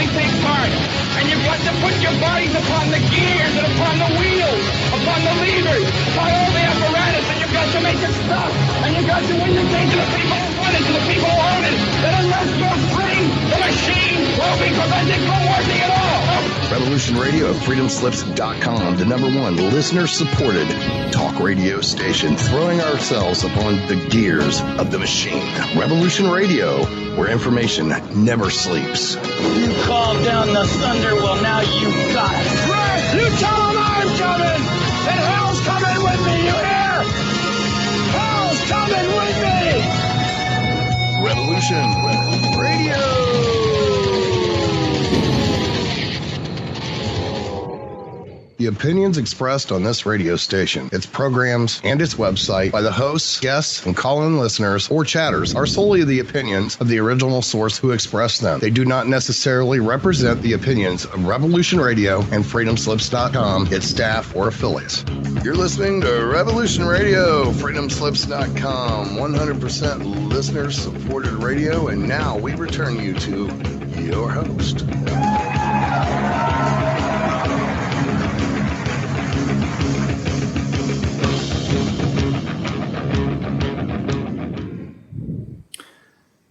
actually take part. And you've got to put your bodies upon the gears and upon the wheels, upon the levers, upon all the apparatus, and you've got to make it stop. And you've got to indicate to the people who run it, to the people who own it, that unless you're free, the machine will be prevented from working at all. Revolution Radio at freedomslips.com, the #1 listener-supported talk radio station, throwing ourselves upon the gears of the machine. Revolution Radio, where information never sleeps. You called down the thunder, well now you got it. Right! You tell them I'm coming! And hell's coming with me, you hear? Hell's coming with me! Revolution Radio! The opinions expressed on this radio station, its programs, and its website by the hosts, guests, and call-in listeners or chatters are solely the opinions of the original source who expressed them. They do not necessarily represent the opinions of Revolution Radio and freedomslips.com, its staff, or affiliates. You're listening to Revolution Radio, freedomslips.com, 100% listener-supported radio, and now we return you to your host.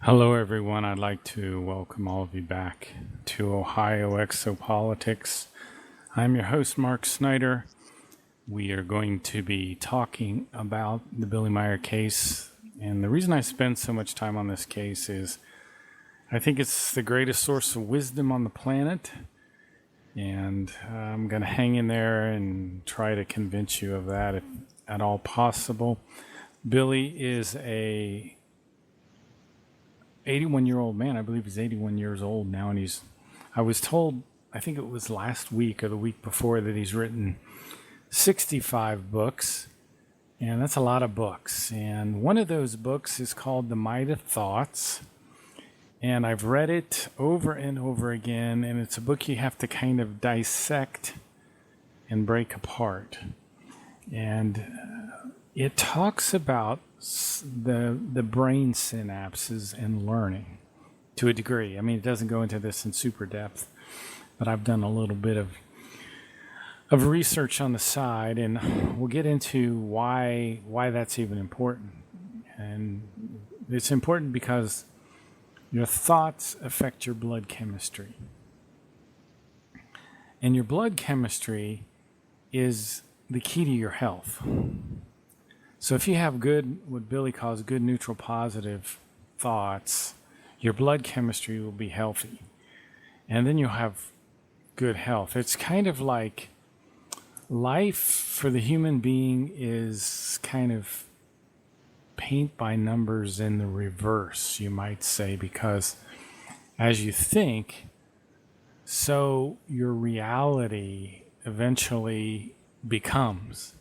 Hello everyone, I'd like to welcome all of you back to Ohio Exopolitics. I'm your host Mark Snyder. We are going to be talking about the Billy Meier case, and the reason I spend so much time on this case is I think it's the greatest source of wisdom on the planet, and I'm going to hang in there and try to convince you of that if at all possible. Billy is a 81-year-old man. I believe he's 81 years old now, and I was told, I think it was last week or the week before, that he's written 65 books, and that's a lot of books. And one of those books is called The Might of Thoughts, and I've read it over and over again, and it's a book you have to kind of dissect and break apart. And it talks about the brain synapses and learning to a degree. I mean, it doesn't go into this in super depth, but I've done a little bit of research on the side, and we'll get into why that's even important. And it's important because your thoughts affect your blood chemistry. And your blood chemistry is the key to your health. So if you have good, what Billy calls good neutral positive thoughts, your blood chemistry will be healthy. And then you'll have good health. It's kind of like life for the human being is kind of paint by numbers in the reverse, you might say, because as you think, so your reality eventually becomes.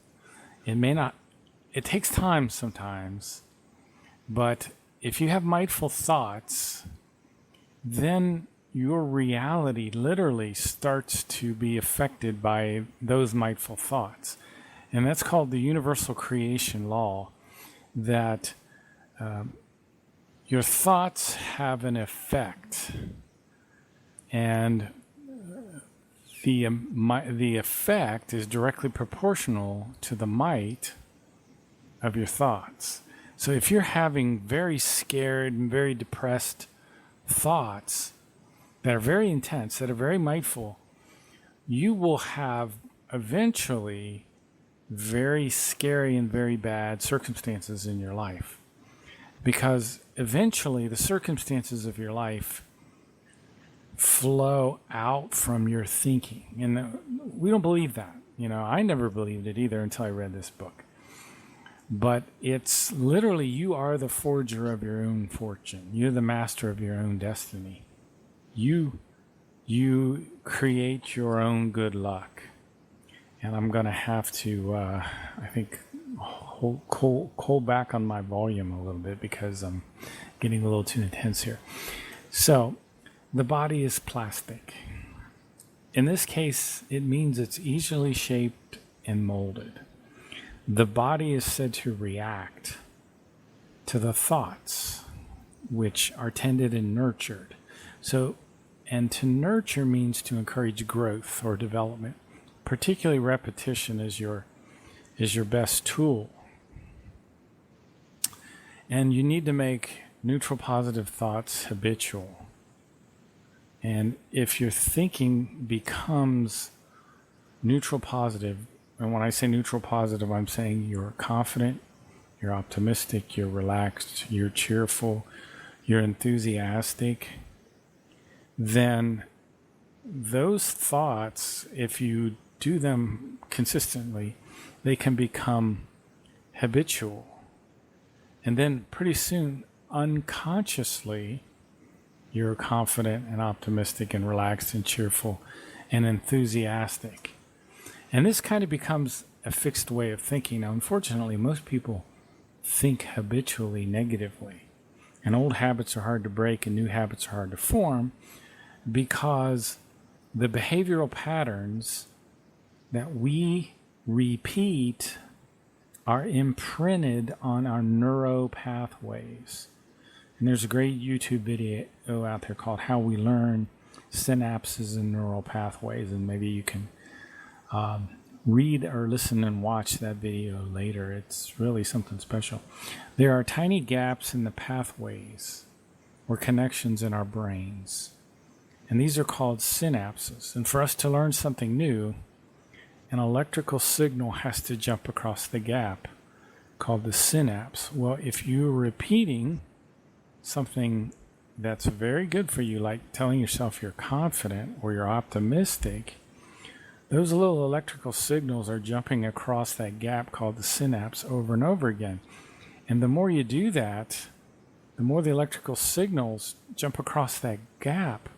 It takes time sometimes, but if you have mindful thoughts, then your reality literally starts to be affected by those mindful thoughts. And that's called the universal creation law, that your thoughts have an effect, and the effect is directly proportional to the might of your thoughts. So if you're having very scared and very depressed thoughts that are very intense, that are very mindful, you will have eventually very scary and very bad circumstances in your life. Because eventually the circumstances of your life flow out from your thinking. And we don't believe that. I never believed it either until I read this book. But it's literally, you are the forger of your own fortune. You're the master of your own destiny. You create your own good luck. And I'm going to have to, I think, hold back on my volume a little bit because I'm getting a little too intense here. So, the body is plastic. In this case, it means it's easily shaped and molded. The body is said to react to the thoughts which are tended and nurtured. So, And to nurture means to encourage growth or development. Particularly repetition is your best tool. And you need to make neutral positive thoughts habitual. And if your thinking becomes neutral positive, and when I say neutral positive, I'm saying you're confident, you're optimistic, you're relaxed, you're cheerful, you're enthusiastic, then those thoughts, if you do them consistently, they can become habitual. And then pretty soon, unconsciously, you're confident and optimistic and relaxed and cheerful and enthusiastic. And this kind of becomes a fixed way of thinking. Now, unfortunately, most people think habitually negatively. And old habits are hard to break and new habits are hard to form because the behavioral patterns that we repeat are imprinted on our neuro pathways. And there's a great YouTube video out there called How We Learn Synapses and Neural Pathways, and maybe you can read or listen and watch that video later. It's really something special. There are tiny gaps in the pathways or connections in our brains, and these are called synapses. And for us to learn something new, an electrical signal has to jump across the gap called the synapse. Well, if you're repeating something that's very good for you, like telling yourself you're confident or you're optimistic, those little electrical signals are jumping across that gap called the synapse over and over again. And the more you do that, the more the electrical signals jump across that gap,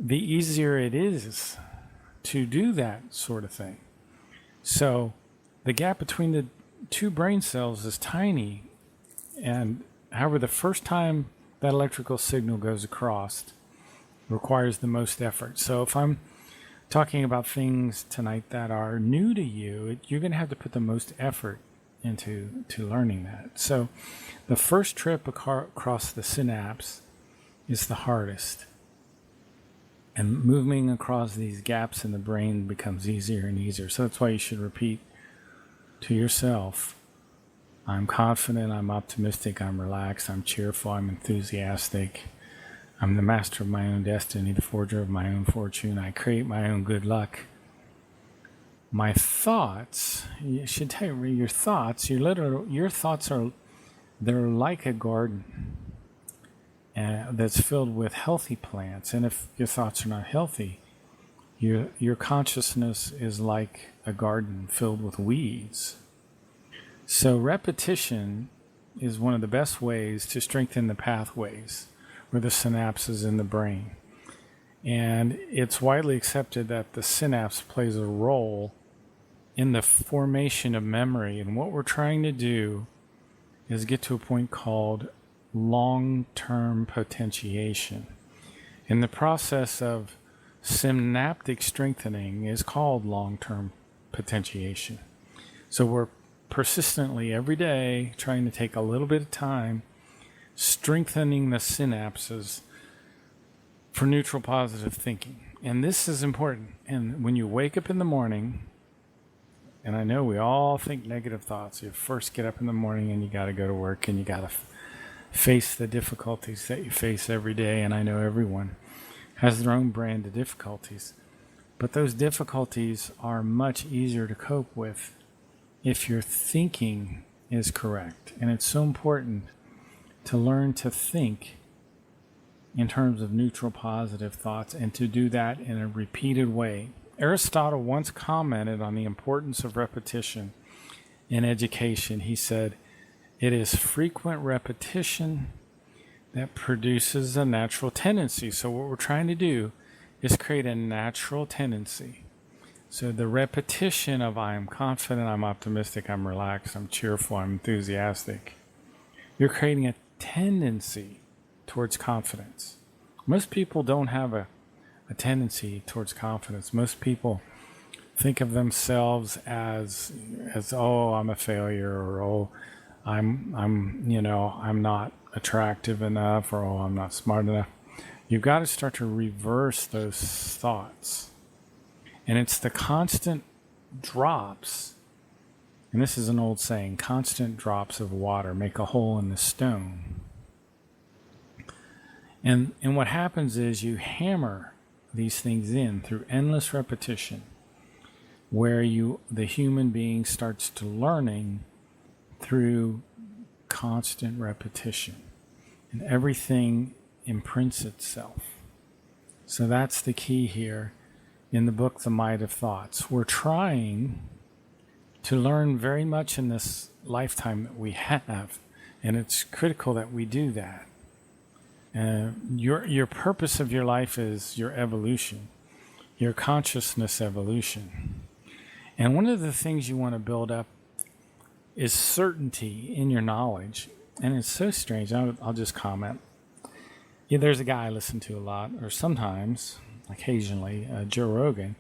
the easier it is to do that sort of thing. So the gap between the two brain cells is tiny, and however, the first time that electrical signal goes across requires the most effort. So if I'm talking about things tonight that are new to you, you're going to have to put the most effort into learning that. So the first trip across the synapse is the hardest. And moving across these gaps in the brain becomes easier and easier. So that's why you should repeat to yourself, I'm confident, I'm optimistic, I'm relaxed, I'm cheerful, I'm enthusiastic. I'm the master of my own destiny, the forger of my own fortune. I create my own good luck. My thoughts, you should tell you, your thoughts, your thoughts they're like a garden that's filled with healthy plants. And if your thoughts are not healthy, your consciousness is like a garden filled with weeds. So repetition is one of the best ways to strengthen the pathways or the synapses in the brain. And it's widely accepted that the synapse plays a role in the formation of memory. And what we're trying to do is get to a point called long-term potentiation. And the process of synaptic strengthening is called long-term potentiation. So we're persistently every day trying to take a little bit of time strengthening the synapses for neutral positive thinking. And this is important. And when you wake up in the morning, and I know we all think negative thoughts. You first get up in the morning and you got to go to work and you got to face the difficulties that you face every day. And I know everyone has their own brand of difficulties. But those difficulties are much easier to cope with if your thinking is correct. And it's so important to learn to think in terms of neutral positive thoughts and to do that in a repeated way. Aristotle once commented on the importance of repetition in education. He said, "It is frequent repetition that produces a natural tendency." So what we're trying to do is create a natural tendency. So the repetition of I am confident, I'm optimistic, I'm relaxed, I'm cheerful, I'm enthusiastic. You're creating a tendency towards confidence. Most people don't have a tendency towards confidence. Most people think of themselves as oh, I'm a failure, or oh, I'm not attractive enough, or oh, I'm not smart enough. You've got to start to reverse those thoughts. And it's the constant drops, and this is an old saying, constant drops of water make a hole in the stone. And what happens is you hammer these things in through endless repetition, where the human being starts to learning through constant repetition. And everything imprints itself. So that's the key here in the book, The Might of Thoughts. We're trying to learn very much in this lifetime that we have, and it's critical that we do that. Your purpose of your life is your evolution, your consciousness evolution. And one of the things you want to build up is certainty in your knowledge. And it's so strange. I'll just comment. Yeah, there's a guy I listen to a lot, or sometimes, occasionally, Joe Rogan.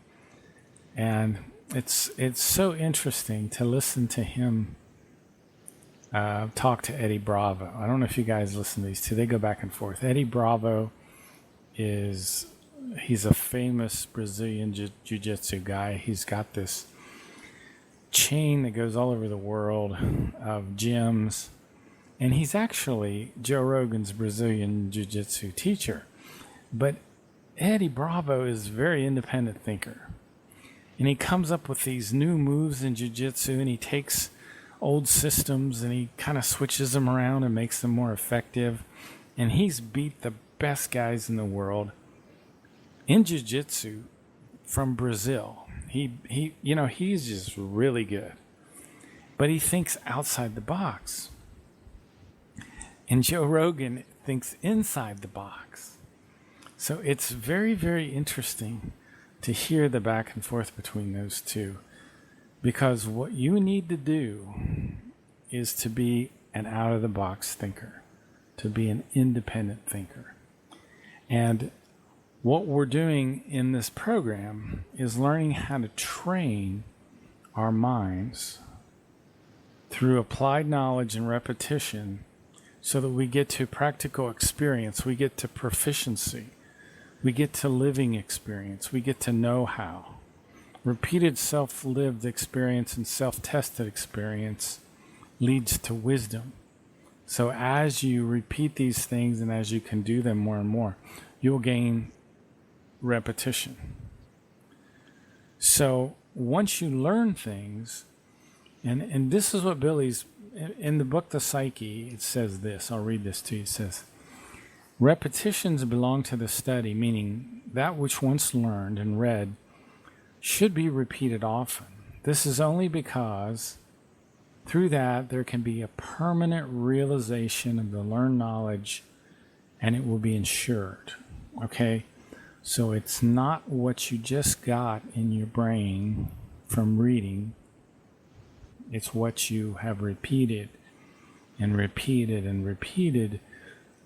And it's so interesting to listen to him talk to Eddie Bravo. I don't know if you guys listen to these two. They go back and forth. Eddie Bravo he's a famous Brazilian jiu-jitsu guy. He's got this chain that goes all over the world of gyms. And he's actually Joe Rogan's Brazilian jiu-jitsu teacher. But Eddie Bravo is a very independent thinker. And he comes up with these new moves in jiu-jitsu, and he takes old systems and he kind of switches them around and makes them more effective. And he's beat the best guys in the world in jiu-jitsu from Brazil. He's just really good. But he thinks outside the box. And Joe Rogan thinks inside the box. So it's very, very interesting to hear the back and forth between those two. Because what you need to do is to be an out-of-the-box thinker, to be an independent thinker. And what we're doing in this program is learning how to train our minds through applied knowledge and repetition so that we get to practical experience, we get to proficiency, we get to living experience, we get to know-how. Repeated self-lived experience and self-tested experience leads to wisdom. So as you repeat these things and as you can do them more and more, you'll gain repetition. So once you learn things, and this is what Billy's, in the book The Psyche, it says this, I'll read this to you, it says, repetitions belong to the study, meaning that which once learned and read should be repeated often. This is only because through that there can be a permanent realization of the learned knowledge, and it will be ensured. Okay? So it's not what you just got in your brain from reading. It's what you have repeated and repeated and repeated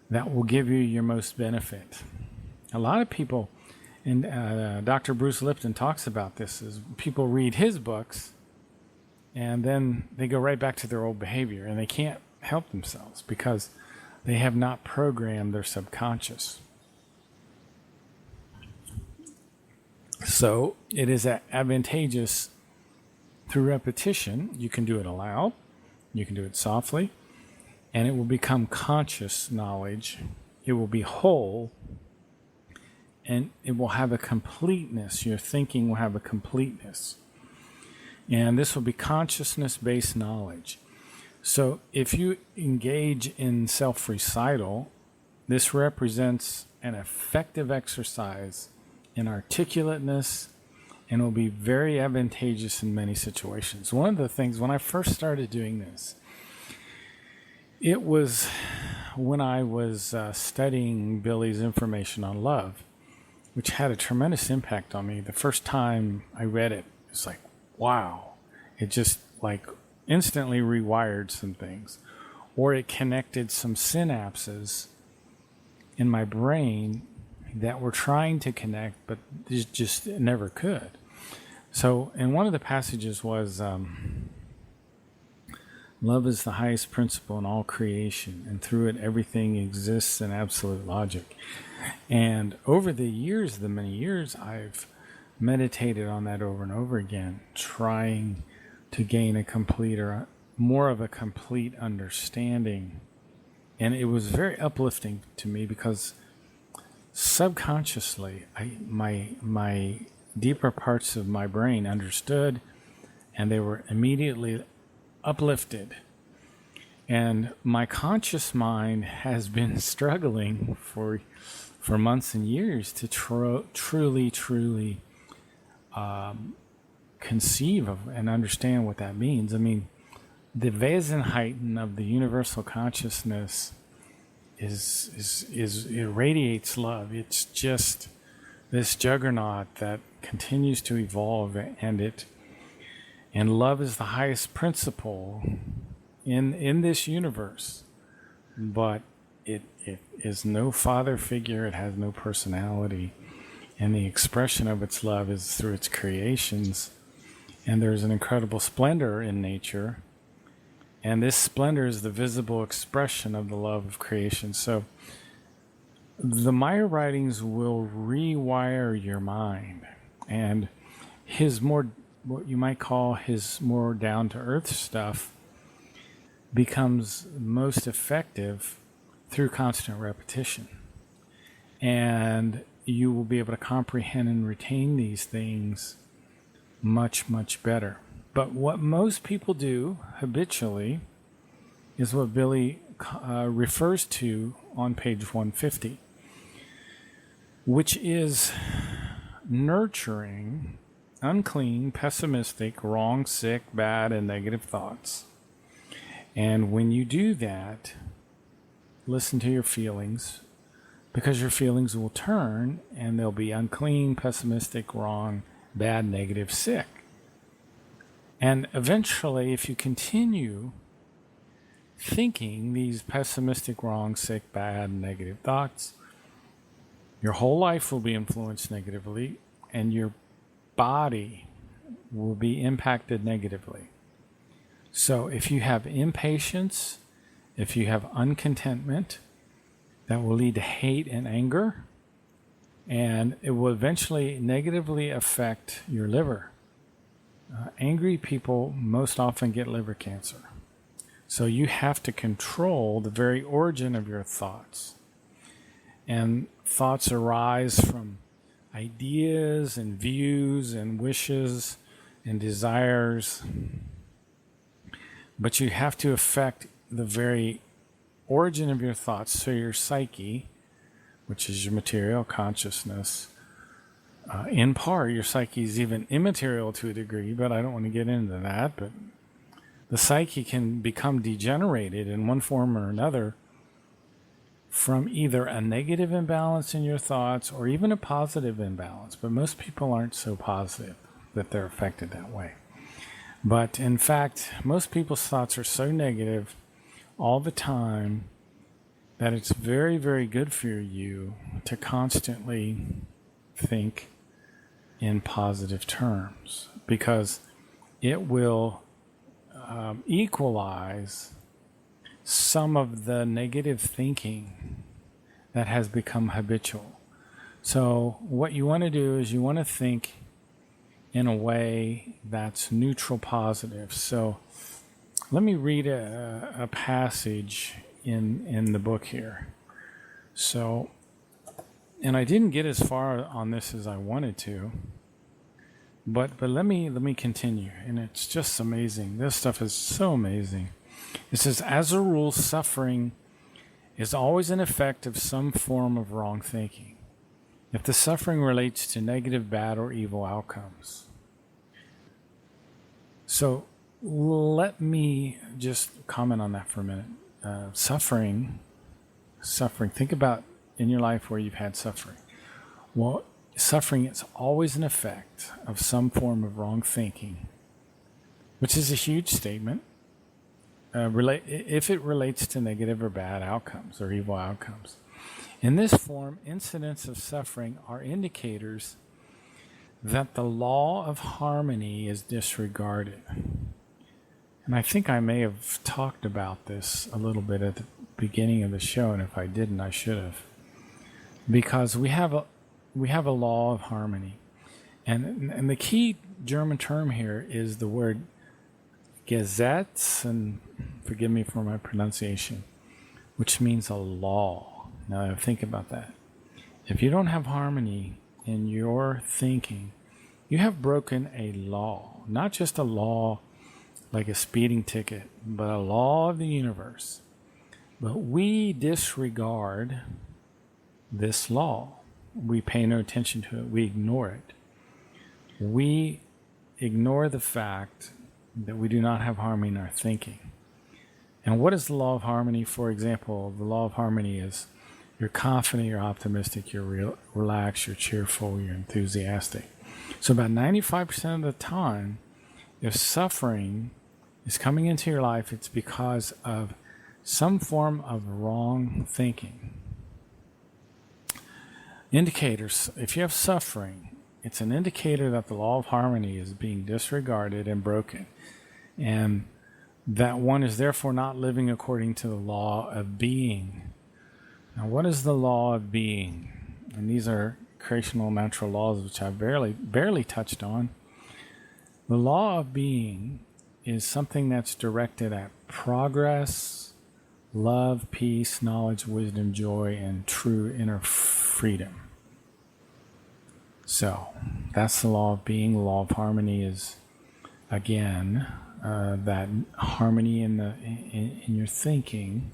that will give you your most benefit. A lot of people, and Dr. Bruce Lipton talks about this, is people read his books and then they go right back to their old behavior and they can't help themselves because they have not programmed their subconscious. So it is advantageous through repetition. You can do it aloud, you can do it softly, and it will become conscious knowledge. It will be whole, and it will have a completeness. Your thinking will have a completeness. And this will be consciousness-based knowledge. So if you engage in self-recital, this represents an effective exercise in articulateness and will be very advantageous in many situations. One of the things, when I first started doing this, it was when I was studying Billy's information on love, which had a tremendous impact on me. The first time I read it, it's like, wow. It just like instantly rewired some things. Or it connected some synapses in my brain that were trying to connect, but just never could. So, and one of the passages was Love is the highest principle in all creation, and through it everything exists in absolute logic. And over the years, the many years, I've meditated on that over and over again, trying to gain a complete or more of a complete understanding. And it was very uplifting to me because subconsciously, my deeper parts of my brain understood, and they were immediately uplifted. And my conscious mind has been struggling for months and years to truly conceive of and understand what that means. I mean, the Wesenheiten of the universal consciousness it radiates love. It's just this juggernaut that continues to evolve, and love is the highest principle in this universe. But it is no father figure. It has no personality, and the expression of its love is through its creations. And there's an incredible splendor in nature. And this splendor is the visible expression of the love of creation. So the Maya writings will rewire your mind. And his more, what you might call his more down-to-earth stuff, becomes most effective through constant repetition. And you will be able to comprehend and retain these things much, much better. But what most people do habitually is what Billy refers to on page 150, which is nurturing unclean, pessimistic, wrong, sick, bad, and negative thoughts. And when you do that, listen to your feelings, because your feelings will turn and they'll be unclean, pessimistic, wrong, bad, negative, sick. And eventually, if you continue thinking these pessimistic, wrong, sick, bad, negative thoughts, your whole life will be influenced negatively, and your body will be impacted negatively. So if you have impatience, if you have uncontentment, that will lead to hate and anger, and it will eventually negatively affect your liver. Angry people most often get liver cancer. So you have to control the very origin of your thoughts. And thoughts arise from ideas and views and wishes and desires. But you have to affect the very origin of your thoughts. So your psyche, which is your material consciousness, in part, your psyche is even immaterial to a degree, but I don't want to get into that. But the psyche can become degenerated in one form or another from either a negative imbalance in your thoughts or even a positive imbalance. But most people aren't so positive that they're affected that way. But in fact, most people's thoughts are so negative all the time that it's very, very good for you to constantly think in positive terms, because it will equalize some of the negative thinking that has become habitual. So what you want to do is you want to think in a way that's neutral positive. So let me read a passage in the book here. So, and I didn't get as far on this as I wanted to, but let me continue. And it's just amazing. This stuff is so amazing. It says, as a rule, suffering is always an effect of some form of wrong thinking, if the suffering relates to negative, bad, or evil outcomes. So let me just comment on that for a minute. Suffering. Think about in your life where you've had suffering. Well, suffering is always an effect of some form of wrong thinking, which is a huge statement. If it relates to negative or bad outcomes or evil outcomes. In this form, incidents of suffering are indicators that the law of harmony is disregarded. And I think I may have talked about this a little bit at the beginning of the show, and if I didn't, I should have. Because we have a law of harmony. And the key German term here is the word Gesetz, and forgive me for my pronunciation, which means a law. Now think about that. If you don't have harmony in your thinking, you have broken a law. Not just a law like a speeding ticket, but a law of the universe. But we disregard this law. We pay no attention to it. We ignore it. We ignore the fact that we do not have harmony in our thinking. And what is the law of harmony? For example, the law of harmony is you're confident, you're optimistic, you're relaxed, you're cheerful, you're enthusiastic. So about 95% of the time, if suffering is coming into your life, it's because of some form of wrong thinking. Indicators, if you have suffering, it's an indicator that the law of harmony is being disregarded and broken, and that one is therefore not living according to the law of being. Now, what is the law of being? And these are creational natural laws, which I've barely touched on. The law of being is something that's directed at progress, love, peace, knowledge, wisdom, joy, and true inner freedom. So that's the law of being. The law of harmony is, again, that harmony in your thinking.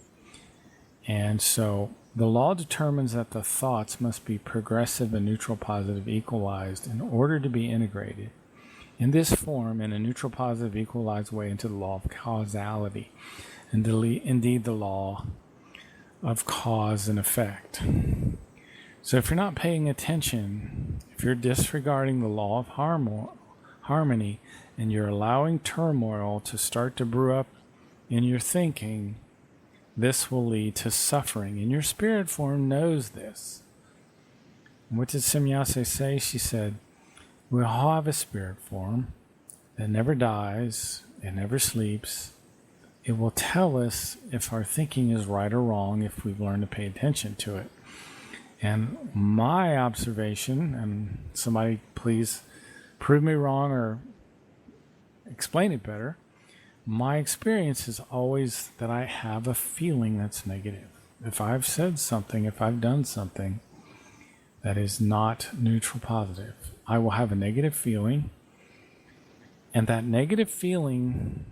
And so the law determines that the thoughts must be progressive and neutral positive equalized in order to be integrated in this form in a neutral positive equalized way into the law of causality, and indeed the law of cause and effect. So if you're not paying attention, if you're disregarding the law of harmony, and you're allowing turmoil to start to brew up in your thinking, this will lead to suffering. And your spirit form knows this. What did Semyase say? She said, we all have a spirit form that never dies, it never sleeps. It will tell us if our thinking is right or wrong if we've learned to pay attention to it. And my observation, and somebody please prove me wrong or explain it better, my experience is always that I have a feeling that's negative. If I've said something, if I've done something that is not neutral positive, I will have a negative feeling, and that negative feeling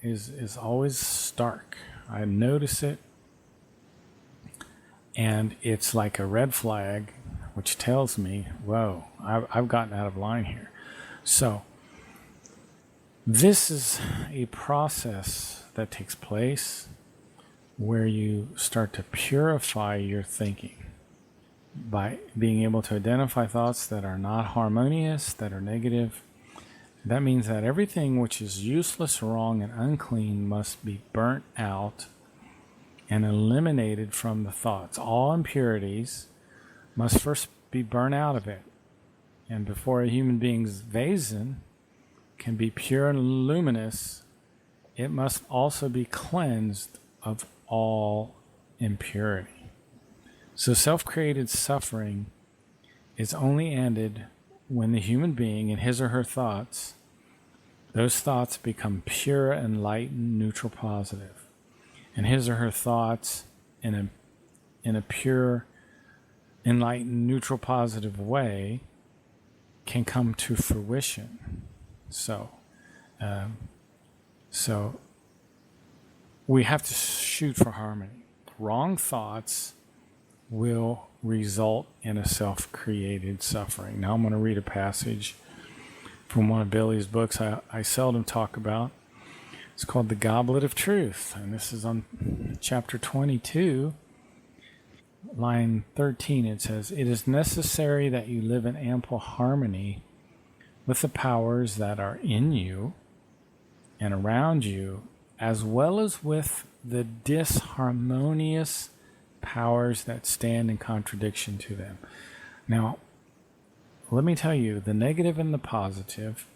is always stark. I notice it, and it's like a red flag, which tells me, whoa, I've gotten out of line here. So this is a process that takes place where you start to purify your thinking by being able to identify thoughts that are not harmonious, that are negative. That means that everything which is useless, wrong, and unclean must be burnt out and eliminated from the thoughts. All impurities must first be burnt out of it. And before a human being's Wesen can be pure and luminous, it must also be cleansed of all impurity. So self-created suffering is only ended when the human being in his or her thoughts, those thoughts become pure, enlightened, neutral, positive. And his or her thoughts in a pure, enlightened, neutral, positive way can come to fruition. So we have to shoot for harmony. Wrong thoughts will result in a self-created suffering. Now I'm going to read a passage from one of Billy's books I seldom talk about. It's called The Goblet of Truth, and this is on chapter 22, line 13. It says, "It is necessary that you live in ample harmony with the powers that are in you and around you, as well as with the disharmonious powers that stand in contradiction to them." Now, let me tell you, the negative and the positive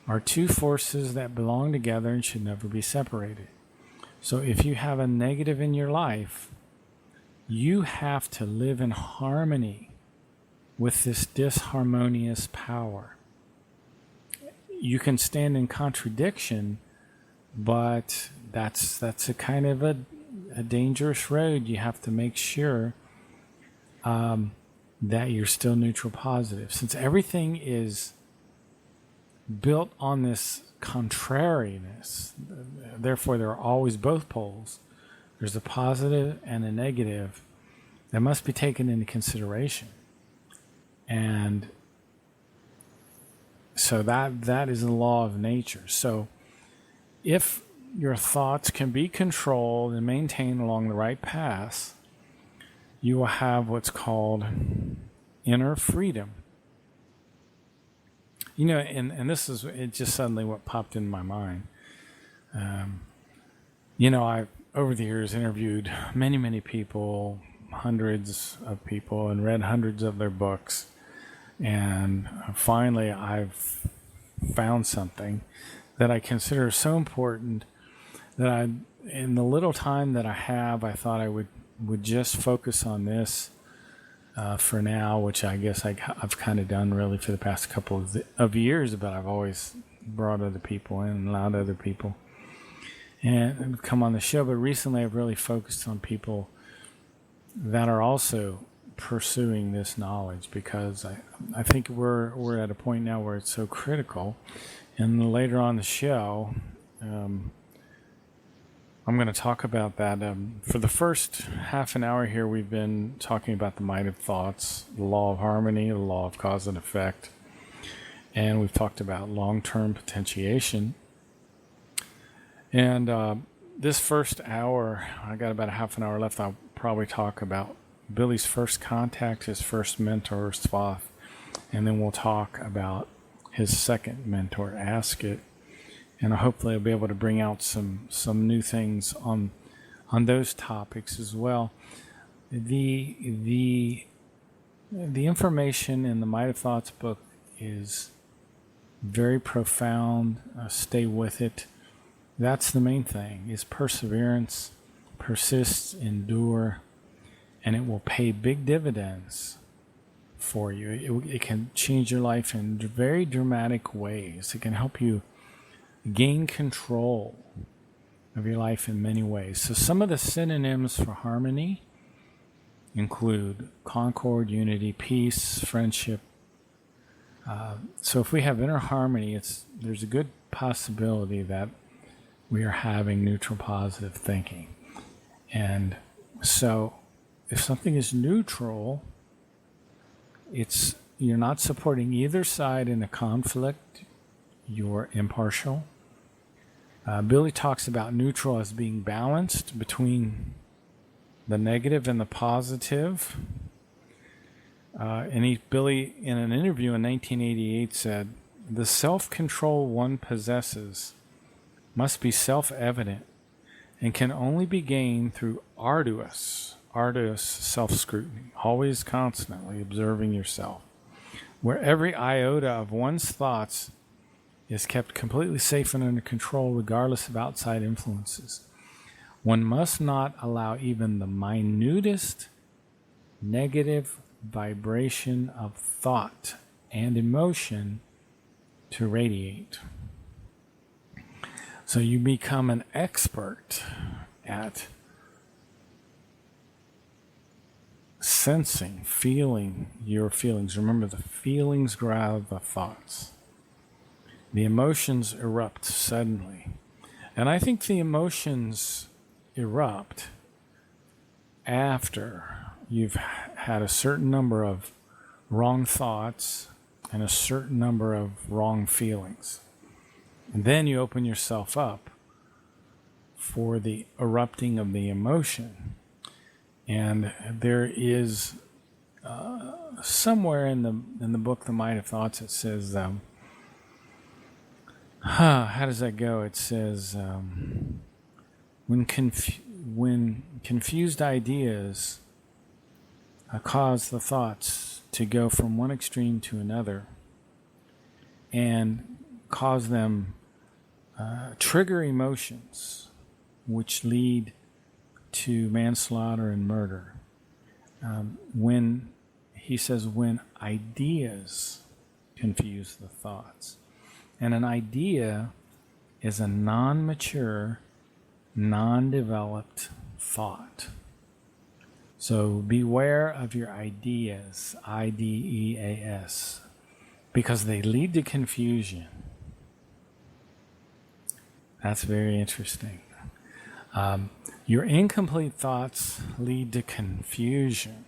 are two forces that belong together and should never be separated. So if you have a negative in your life, you have to live in harmony with this disharmonious power. You can stand in contradiction, but that's a kind of a dangerous road. You have to make sure that you're still neutral positive. Since everything is built on this contrariness, therefore there are always both poles. There's a positive and a negative that must be taken into consideration. And so that is the law of nature. So if your thoughts can be controlled and maintained along the right path, you will have what's called inner freedom. You know, and this is it just suddenly what popped in my mind. I've over the years interviewed many people, hundreds of people, and read hundreds of their books. And finally, I've found something that I consider so important that in the little time that I have, I thought I would just focus on this for now, which I guess I've kind of done really for the past couple of years, but I've always brought other people in and allowed other people and come on the show. But recently I've really focused on people that are also pursuing this knowledge, because I think we're at a point now where it's so critical. And later on the show, I'm going to talk about that. For the first half an hour here, we've been talking about the might of thoughts, the law of harmony, the law of cause and effect, and we've talked about long-term potentiation. And this first hour, I got about a half an hour left. I'll probably talk about Billy's first contact, his first mentor, Swath, and then we'll talk about his second mentor, Ask It. And hopefully I'll be able to bring out some new things on those topics as well. The information in the Might of Thoughts book is very profound. Stay with it. That's the main thing, is perseverance, persist, endure, and it will pay big dividends for you. It can change your life in very dramatic ways. It can help you gain control of your life in many ways. So some of the synonyms for harmony include concord, unity, peace, friendship. So if we have inner harmony, there's a good possibility that we are having neutral positive thinking. And so if something is neutral, you're not supporting either side in a conflict. You're impartial. Billy talks about neutral as being balanced between the negative and the positive. Billy, in an interview in 1988, said, "The self-control one possesses must be self-evident and can only be gained through arduous self-scrutiny, always constantly observing yourself, where every iota of one's thoughts is kept completely safe and under control regardless of outside influences. One must not allow even the minutest negative vibration of thought and emotion to radiate." So you become an expert at sensing, feeling your feelings. Remember, the feelings grow out of the thoughts. The emotions erupt suddenly. And I think the emotions erupt after you've had a certain number of wrong thoughts and a certain number of wrong feelings. And then you open yourself up for the erupting of the emotion. And there is somewhere in the book, The Might of Thoughts, it says, how does that go? It says, when confused ideas cause the thoughts to go from one extreme to another, and cause them, trigger emotions which lead to manslaughter and murder. When he says, when ideas confuse the thoughts. And an idea is a non-mature, non-developed thought. So beware of your ideas, I-D-E-A-S, because they lead to confusion. That's very interesting. Your incomplete thoughts lead to confusion,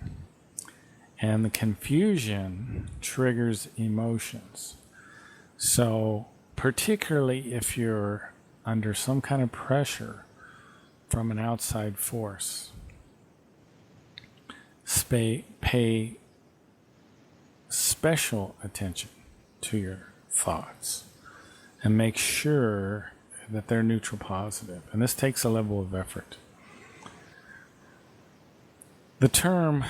and the confusion triggers emotions. So particularly if you're under some kind of pressure from an outside force, pay special attention to your thoughts and make sure that they're neutral positive. And this takes a level of effort. The term,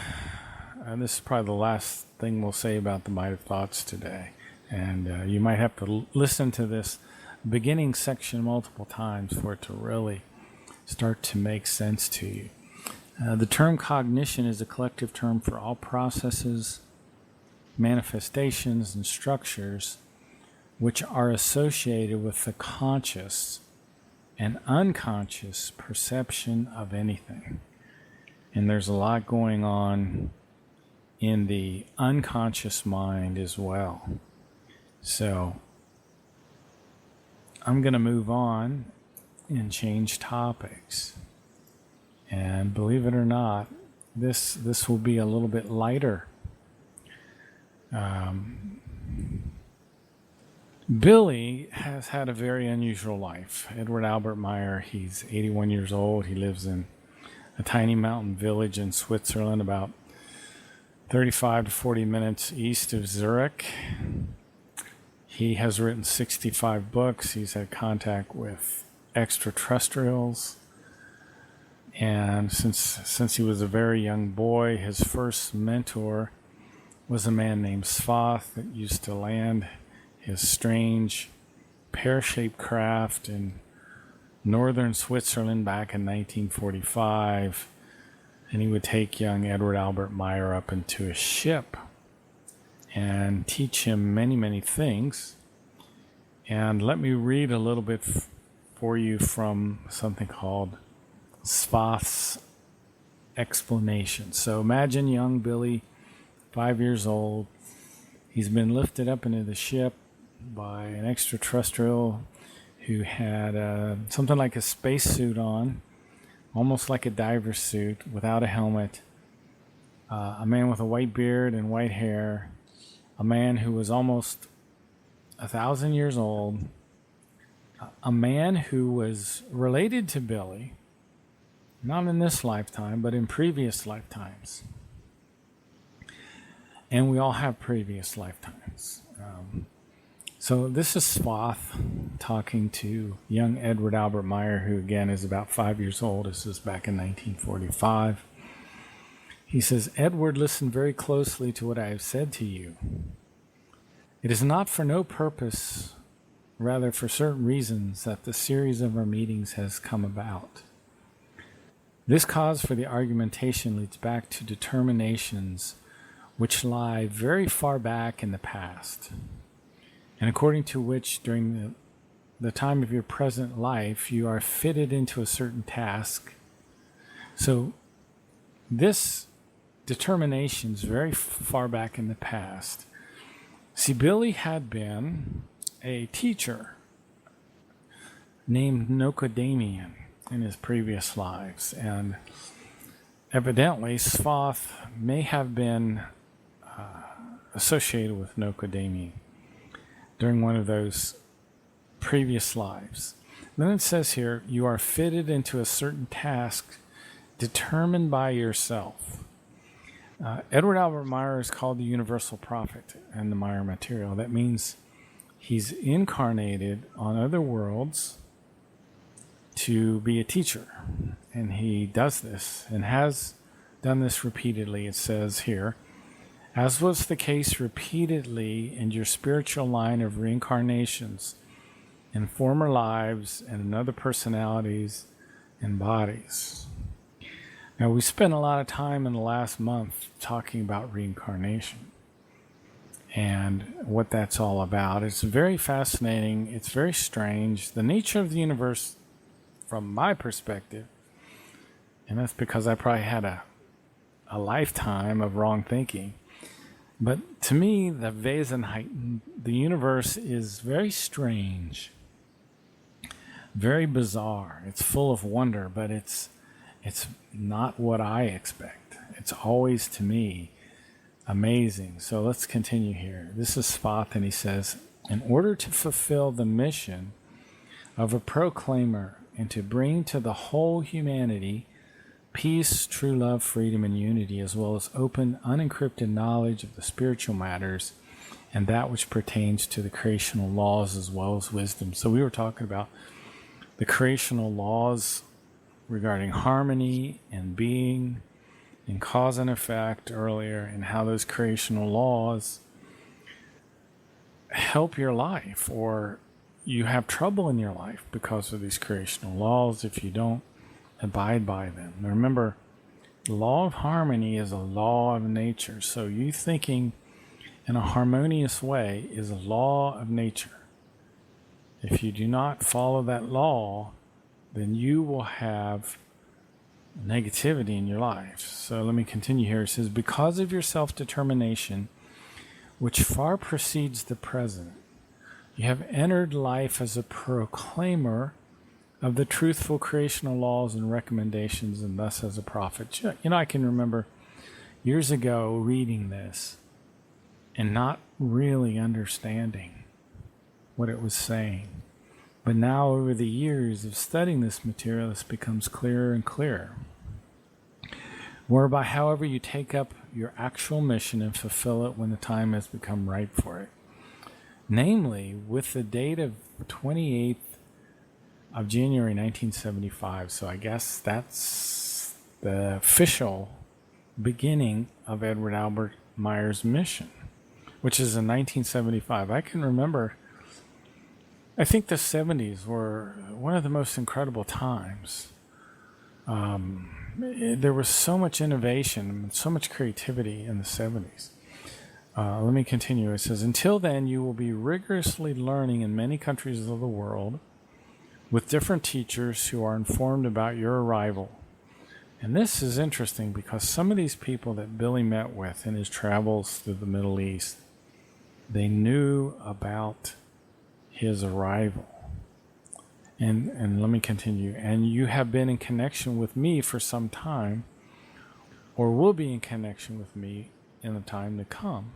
and this is probably the last thing we'll say about the might of thoughts today, and you might have to listen to this beginning section multiple times for it to really start to make sense to you. The term cognition is a collective term for all processes, manifestations, and structures which are associated with the conscious and unconscious perception of anything. And there's a lot going on in the unconscious mind as well. So I'm going to move on and change topics. And believe it or not, this will be a little bit lighter. Billy has had a very unusual life. Edward Albert Meyer, he's 81 years old. He lives in a tiny mountain village in Switzerland, about 35 to 40 minutes east of Zurich. He has written 65 books. He's had contact with extraterrestrials. And since he was a very young boy, his first mentor was a man named Svoth that used to land his strange pear-shaped craft in northern Switzerland back in 1945. And he would take young Edward Albert Meyer up into a ship and teach him many, many things. And let me read a little bit for you from something called Svoth's explanation. So imagine young Billy, 5 years old. He's been lifted up into the ship by an extraterrestrial who had something like a spacesuit on, almost like a diver's suit, without a helmet. A man with a white beard and white hair. A man who was almost 1,000 years old. A man who was related to Billy, not in this lifetime, but in previous lifetimes. And we all have previous lifetimes. So this is Svoth talking to young Edward Albert Meyer, who again is about 5 years old. This is back in 1945. He says, "Edward, listen very closely to what I have said to you. It is not for no purpose, rather for certain reasons, that the series of our meetings has come about. This cause for the argumentation leads back to determinations which lie very far back in the past, and according to which during the time of your present life you are fitted into a certain task." So this determination is very far back in the past. See, Billy had been a teacher named Nocodamian in his previous lives, and evidently Svoth may have been associated with Nocodamian during one of those previous lives. Then it says here, you are fitted into a certain task determined by yourself. Edward Albert Meyer is called the universal prophet in the Meyer material. That means he's incarnated on other worlds to be a teacher. And he does this and has done this repeatedly. It says here, as was the case repeatedly in your spiritual line of reincarnations in former lives and in other personalities and bodies. Now, we spent a lot of time in the last month talking about reincarnation and what that's all about. It's very fascinating. It's very strange. The nature of the universe, from my perspective, and that's because I probably had a lifetime of wrong thinking. But to me, the Wesenheiten, the universe is very strange, very bizarre. It's full of wonder, but it's not what I expect. It's always, to me, amazing. So let's continue here. This is Spoth, and he says, in order to fulfill the mission of a proclaimer and to bring to the whole humanity peace, true love, freedom, and unity, as well as open, unencrypted knowledge of the spiritual matters and that which pertains to the creational laws as well as wisdom. So we were talking about the creational laws regarding harmony and being and cause and effect earlier, and how those creational laws help your life, or you have trouble in your life because of these creational laws if you don't abide by them. Now remember, the law of harmony is a law of nature. So you thinking in a harmonious way is a law of nature. If you do not follow that law, then you will have negativity in your life. So let me continue here. It says, because of your self-determination, which far precedes the present, you have entered life as a proclaimer of the truthful creational laws and recommendations, and thus as a prophet. You know, I can remember years ago reading this and not really understanding what it was saying. But now, over the years of studying this material, this becomes clearer and clearer. Whereby, however, you take up your actual mission and fulfill it when the time has become ripe for it. Namely, with the date of 28th of January 1975. So I guess that's the official beginning of Edward Albert Meyer's mission, which is in 1975. I can remember, I think the 70s were one of the most incredible times. There was so much innovation and so much creativity in the 70s. Let me continue. It says, until then, you will be rigorously learning in many countries of the world with different teachers who are informed about your arrival. And this is interesting because some of these people that Billy met with in his travels through the Middle East, they knew about his arrival. And let me continue. And you have been in connection with me for some time, or will be in connection with me in the time to come.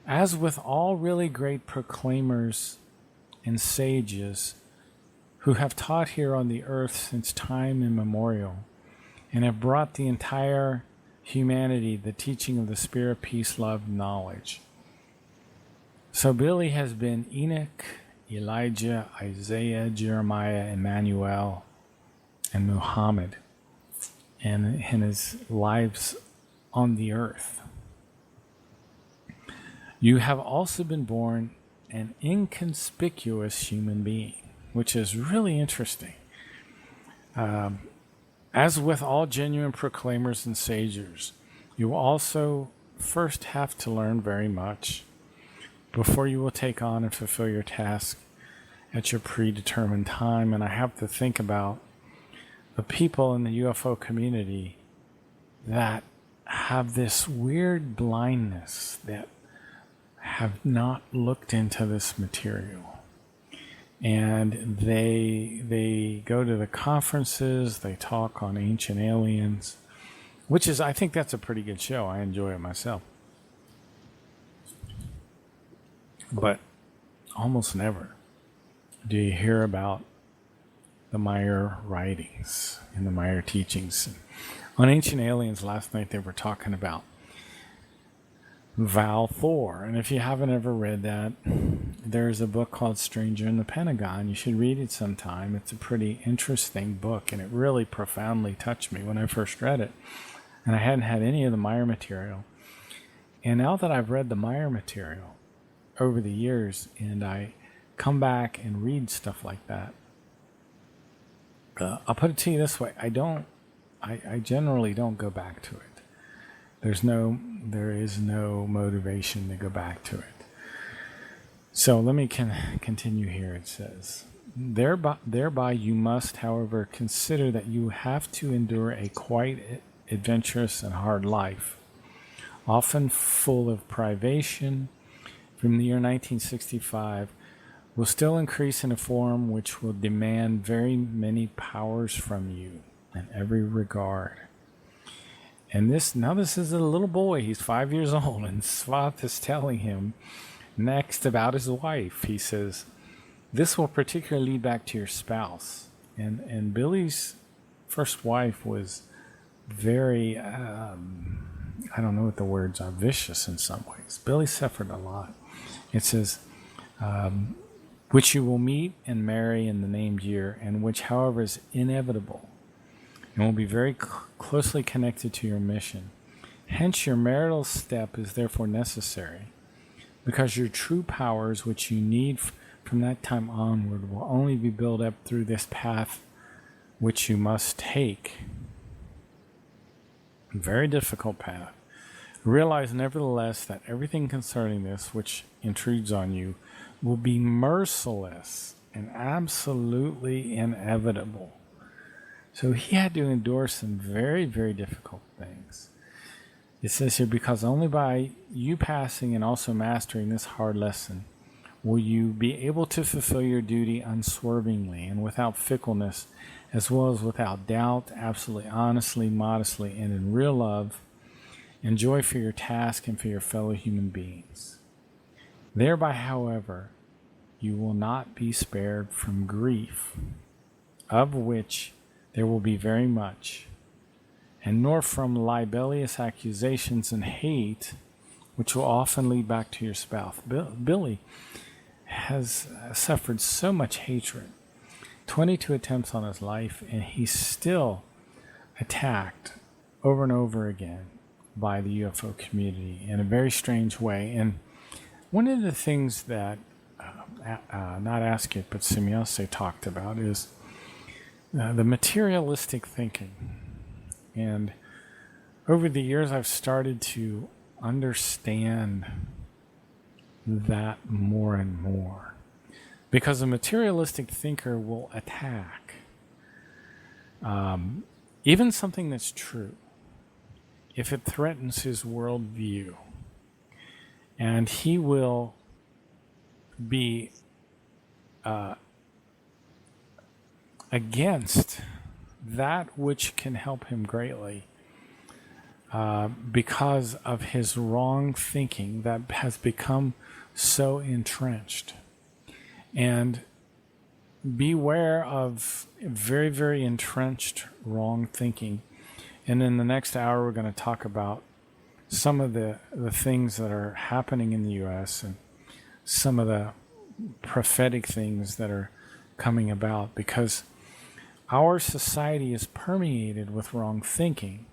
As with all really great proclaimers and sages who have taught here on the earth since time immemorial, and have brought the entire humanity the teaching of the spirit, peace, love, knowledge. So Billy has been Enoch, Elijah, Isaiah, Jeremiah, Emmanuel, and Muhammad, and in his lives on the earth. You have also been born an inconspicuous human being, which is really interesting. As with all genuine proclaimers and sages, you will also first have to learn very much before you will take on and fulfill your task at your predetermined time. And I have to think about the people in the UFO community that have this weird blindness, that have not looked into this material. And they go to the conferences, they talk on Ancient Aliens, which is, I think that's a pretty good show. I enjoy it myself. But almost never do you hear about the Meyer writings and the Meyer teachings. On Ancient Aliens last night, they were talking about Val Thor. And if you haven't ever read that, there's a book called Stranger in the Pentagon. You should read it sometime. It's a pretty interesting book, and it really profoundly touched me when I first read it. And I hadn't had any of the Meyer material. And now that I've read the Meyer material over the years, and I come back and read stuff like that. I'll put it to you this way: I generally don't go back to it. There is no motivation to go back to it. So let me continue here. It says, thereby you must, however, consider that you have to endure a quite adventurous and hard life, often full of privation. From the year 1965 will still increase in a form which will demand very many powers from you in every regard. And this is a little boy. He's 5 years old, and Swath is telling him next about his wife. He says, this will particularly lead back to your spouse. And Billy's first wife was very, I don't know what the words are, vicious in some ways. Billy suffered a lot. It says, which you will meet and marry in the named year, and which, however, is inevitable and will be very closely connected to your mission. Hence, your marital step is therefore necessary, because your true powers, which you need from that time onward, will only be built up through this path which you must take. A very difficult path. Realize, nevertheless, that everything concerning this which intrudes on you will be merciless and absolutely inevitable. So he had to endure some very, very difficult things. It says here, because only by you passing and also mastering this hard lesson will you be able to fulfill your duty unswervingly and without fickleness, as well as without doubt, absolutely honestly, modestly, and in real love and joy for your task and for your fellow human beings. Thereby, however, you will not be spared from grief, of which there will be very much, and nor from libellous accusations and hate, which will often lead back to your spouse. Billy has suffered so much hatred, 22 attempts on his life, and he's still attacked over and over again by the UFO community in a very strange way. And one of the things that, not Askit, but Semyase talked about is the materialistic thinking. And over the years, I've started to understand that more and more. Because a materialistic thinker will attack even something that's true if it threatens his worldview. And he will be against that which can help him greatly because of his wrong thinking that has become so entrenched. And beware of very, very entrenched wrong thinking. And in the next hour, we're going to talk about some of the things that are happening in the U.S. and some of the prophetic things that are coming about, because our society is permeated with wrong thinking.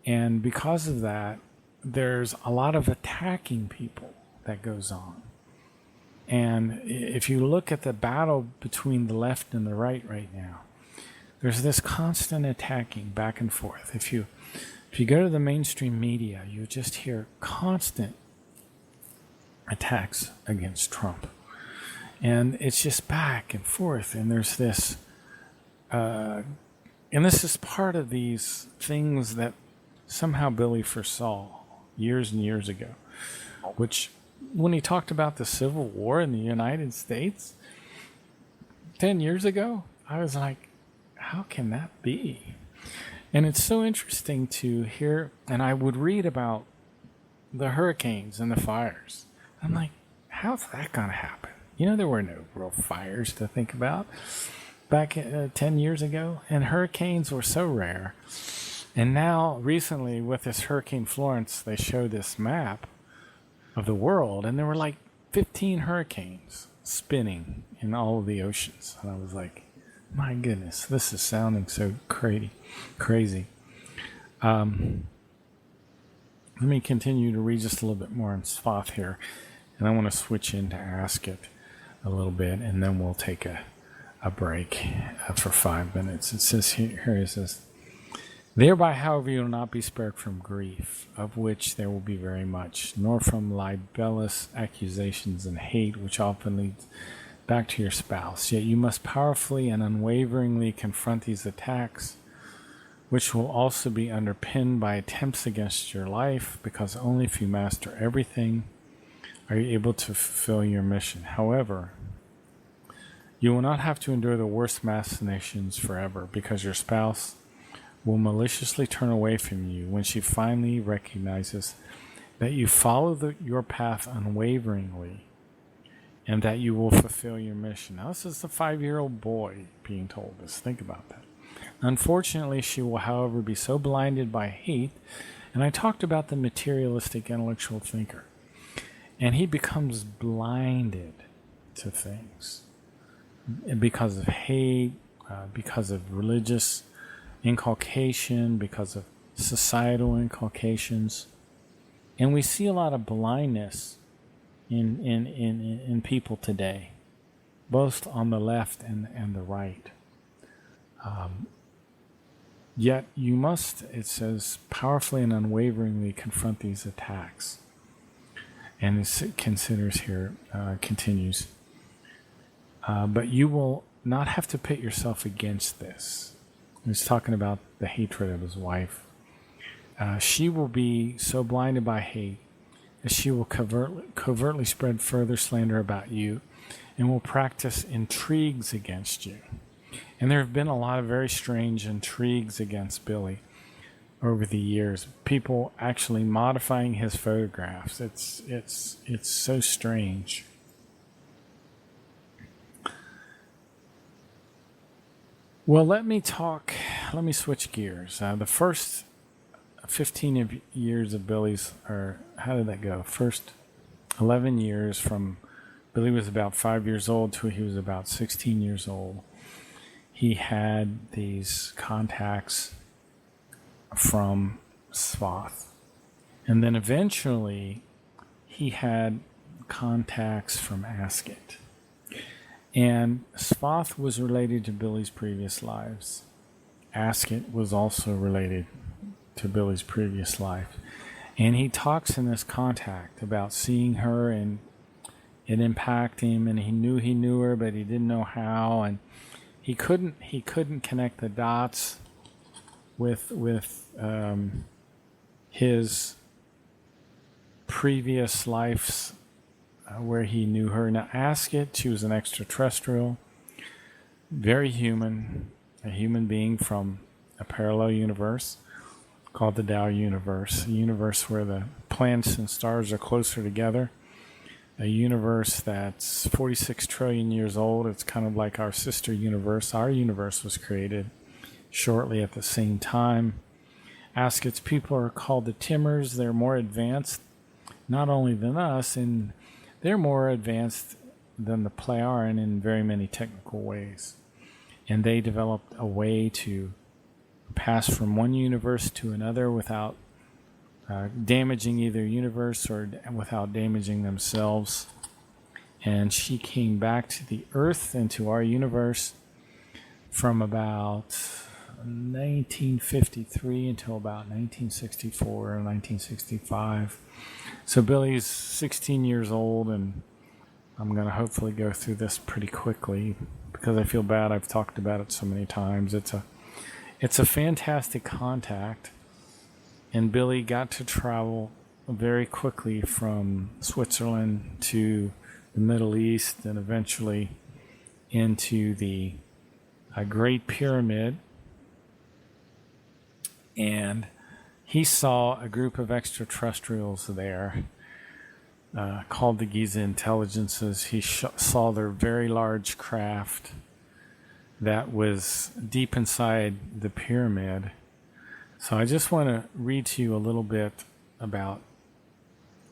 And because of that, there's a lot of attacking people that goes on. And if you look at the battle between the left and the right now, there's this constant attacking back and forth. If you go to the mainstream media, you just hear constant attacks against Trump. And it's just back and forth. And there's this, and this is part of these things that somehow Billy foresaw years and years ago, which when he talked about the Civil War in the United States 10 years ago, I was like, how can that be? And it's so interesting to hear, and I would read about the hurricanes and the fires. I'm like, how's that going to happen? You know, there were no real fires to think about back 10 years ago, and hurricanes were so rare. And now, recently, with this Hurricane Florence, they showed this map of the world, and there were like 15 hurricanes spinning in all of the oceans. And I was like, my goodness, this is sounding so crazy. Let me continue to read just a little bit more in Swath here, and I want to switch into Ask It. a little bit, and then we'll take a break for 5 minutes. It says here it says, thereby, however, you will not be spared from grief, of which there will be very much, nor from libellous accusations and hate, which often leads back to your spouse. Yet you must powerfully and unwaveringly confront these attacks, which will also be underpinned by attempts against your life, because only if you master everything are you able to fulfill your mission. However, you will not have to endure the worst machinations forever, because your spouse will maliciously turn away from you when she finally recognizes that you follow your path unwaveringly and that you will fulfill your mission. Now, this is a 5-year-old boy being told this. Think about that. Unfortunately, she will, however, be so blinded by hate, and I talked about the materialistic intellectual thinker, and he becomes blinded to things because of hate, because of religious inculcation, because of societal inculcations. And we see a lot of blindness in people today, both on the left and the right. Yet you must, it says, powerfully and unwaveringly confront these attacks. And it considers here, continues, but you will not have to pit yourself against this. He's talking about the hatred of his wife. She will be so blinded by hate that she will covertly spread further slander about you and will practice intrigues against you. And there have been a lot of very strange intrigues against Billy over the years. People actually modifying his photographs. It's so strange. Well, let me switch gears. The first 15 years of Billy's, or how did that go? First 11 years, from Billy was about 5 years old to he was about 16 years old. He had these contacts from Svath. And then eventually he had contacts from Asket. And Svath was related to Billy's previous lives. Asket was also related to Billy's previous life. And he talks in this contact about seeing her and it impacted him, and he knew her, but he didn't know how, and he couldn't connect the dots with his previous lives where he knew her. Now, Asket, she was an extraterrestrial, very human, a human being from a parallel universe called the Tao universe, a universe where the planets and stars are closer together, a universe that's 46 trillion years old. It's kind of like our sister universe. Our universe was created shortly at the same time. Asket's people are called the Timmers. They're more advanced, not only than us, and they're more advanced than the Plejaren in very many technical ways. And they developed a way to pass from one universe to another without damaging either universe or without damaging themselves. And she came back to the Earth and to our universe from about 1953 until about 1964 or 1965. So Billy's 16 years old, and I'm going to hopefully go through this pretty quickly because I feel bad I've talked about it so many times. It's a fantastic contact, and Billy got to travel very quickly from Switzerland to the Middle East and eventually into the Great Pyramid. And he saw a group of extraterrestrials there called the Giza Intelligences. He saw their very large craft that was deep inside the pyramid. So I just want to read to you a little bit about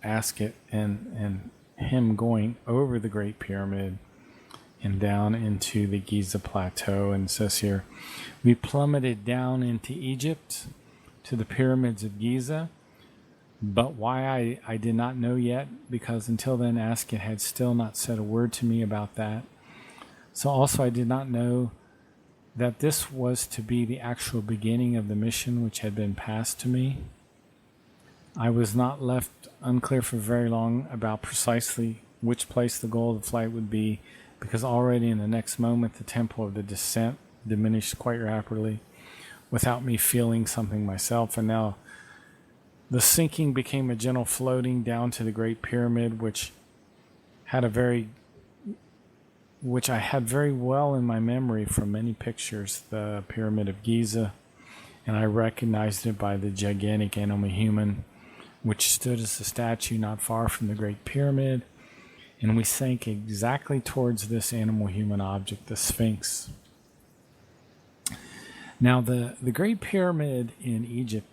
Asket and him going over the Great Pyramid and down into the Giza Plateau. And it says here, we plummeted down into Egypt to the pyramids of Giza. But why I did not know yet, because until then Askit had still not said a word to me about that. So also I did not know that this was to be the actual beginning of the mission which had been passed to me. I was not left unclear for very long about precisely which place the goal of the flight would be, because already in the next moment the tempo of the descent diminished quite rapidly without me feeling something myself, and now the sinking became a gentle floating down to the Great Pyramid, which I had very well in my memory from many pictures, the Pyramid of Giza, and I recognized it by the gigantic animal human, which stood as a statue not far from the Great Pyramid, and we sank exactly towards this animal human object, the Sphinx. Now, the Great Pyramid in Egypt,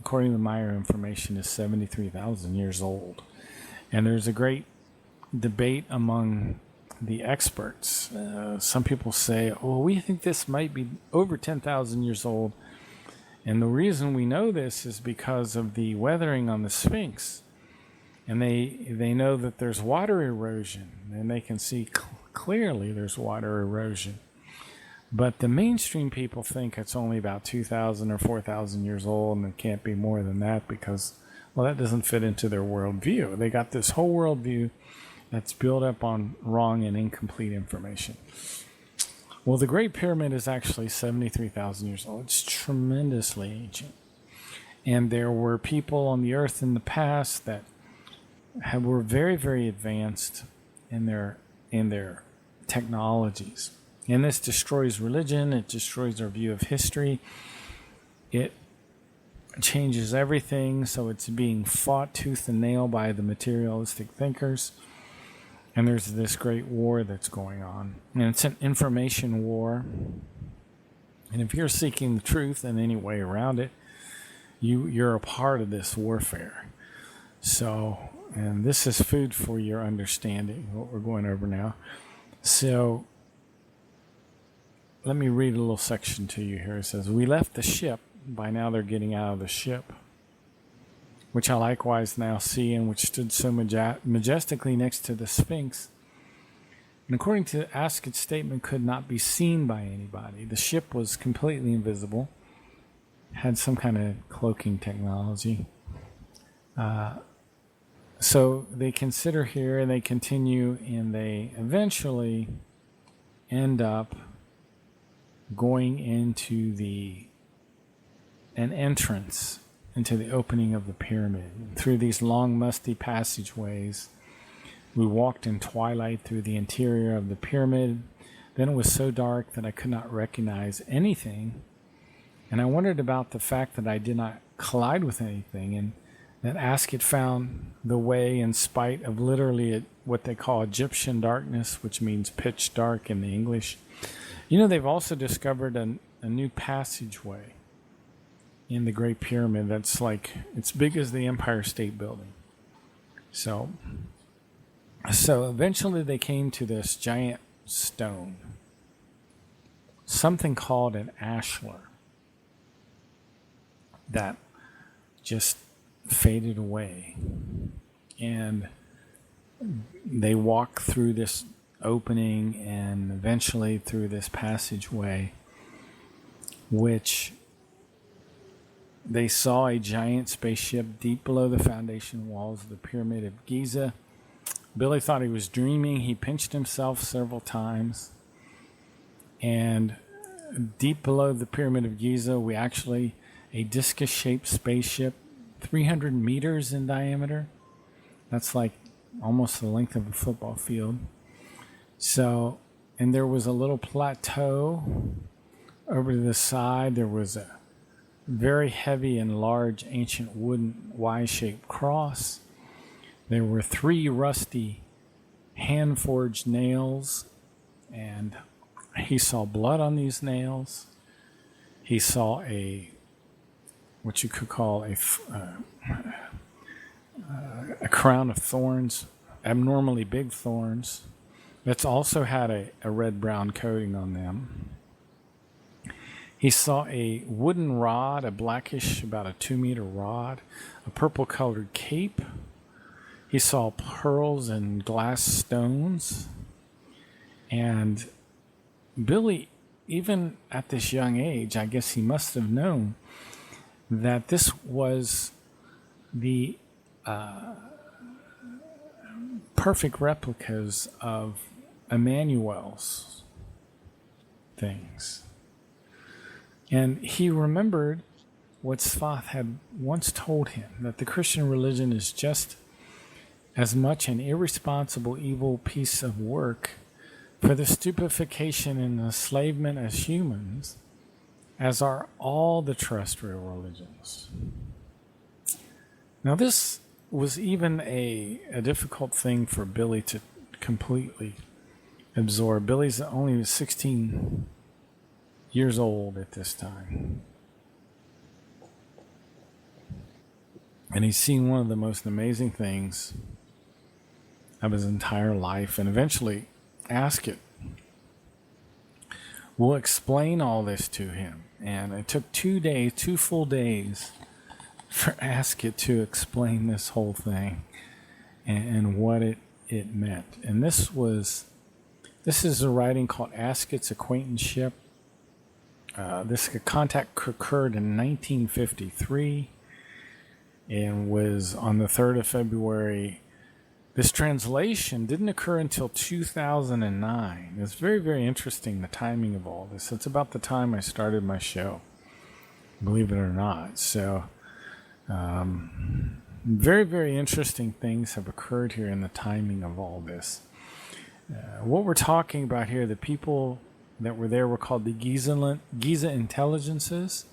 according to Maya information, is 73,000 years old, and there's a great debate among the experts. Some people say, oh, we think this might be over 10,000 years old. And the reason we know this is because of the weathering on the Sphinx. And they know that there's water erosion, and they can see clearly there's water erosion. But the mainstream people think it's only about 2,000 or 4,000 years old, and it can't be more than that because, well, that doesn't fit into their worldview. They got this whole worldview that's built up on wrong and incomplete information. Well, the Great Pyramid is actually 73,000 years old. It's tremendously ancient. And there were people on the earth in the past that were very, very advanced in their technologies. And this destroys religion. It destroys our view of history. It changes everything. So it's being fought tooth and nail by the materialistic thinkers. And there's this great war that's going on. And it's an information war. And if you're seeking the truth in any way around it, you're a part of this warfare. So, and this is food for your understanding, what we're going over now. So, let me read a little section to you here. It says, we left the ship. By now they're getting out of the ship, which I likewise now see, and which stood so majestically next to the Sphinx. And according to Askit's statement, could not be seen by anybody. The ship was completely invisible, had some kind of cloaking technology. So they consider here, and they continue, and they eventually end up going into an entrance into the opening of the pyramid. Through these long, musty passageways, we walked in twilight through the interior of the pyramid. Then it was so dark that I could not recognize anything. And I wondered about the fact that I did not collide with anything, and that Askit found the way in spite of literally what they call Egyptian darkness, which means pitch dark in the English. You know, they've also discovered a new passageway in the Great Pyramid that's like, it's big as the Empire State Building. So eventually they came to this giant stone, something called an ashlar, that just faded away. And they walked through this opening and eventually through this passageway, which they saw a giant spaceship deep below the foundation walls of the Pyramid of Giza. Billy thought he was dreaming. He pinched himself several times. And deep below the Pyramid of Giza, we actually, a discus-shaped spaceship, 300 meters in diameter. That's like almost the length of a football field. So, and there was a little plateau over to the side. There was a very heavy and large ancient wooden Y-shaped cross. There were 3 rusty hand-forged nails, and he saw blood on these nails. He saw what you could call a crown of thorns, abnormally big thorns, that's also had a red-brown coating on them. He saw a wooden rod, a blackish, about a 2-meter rod, a purple-colored cape. He saw pearls and glass stones. And Billy, even at this young age, I guess he must have known that this was the perfect replicas of Emmanuel's things. And he remembered what Sfath had once told him, that the Christian religion is just as much an irresponsible, evil piece of work for the stupefaction and enslavement as humans as are all the terrestrial religions. Now, this was even a difficult thing for Billy to completely absorb. Billy's only 16 years old at this time. And he's seen one of the most amazing things of his entire life. And eventually, Askett will explain all this to him. And it took 2 full days for Askett to explain this whole thing and what it meant. And this is a writing called Askett's Acquaintanceship. This contact occurred in 1953 and was on the 3rd of February. This translation didn't occur until 2009. It's very, very interesting, the timing of all this. It's about the time I started my show, believe it or not. So, very, very interesting things have occurred here in the timing of all this. What we're talking about here, the people that were there were called the Giza intelligences.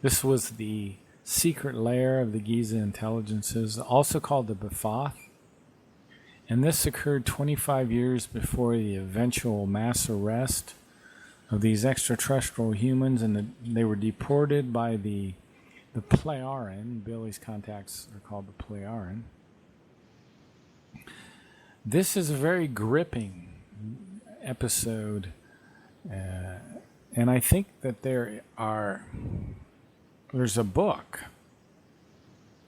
This was the secret lair of the Giza intelligences, also called the B'Phath. And this occurred 25 years before the eventual mass arrest of these extraterrestrial humans, and they were deported by the Plejaren. Billy's contacts are called the Plejaren. This is a very gripping episode, and I think that there's a book,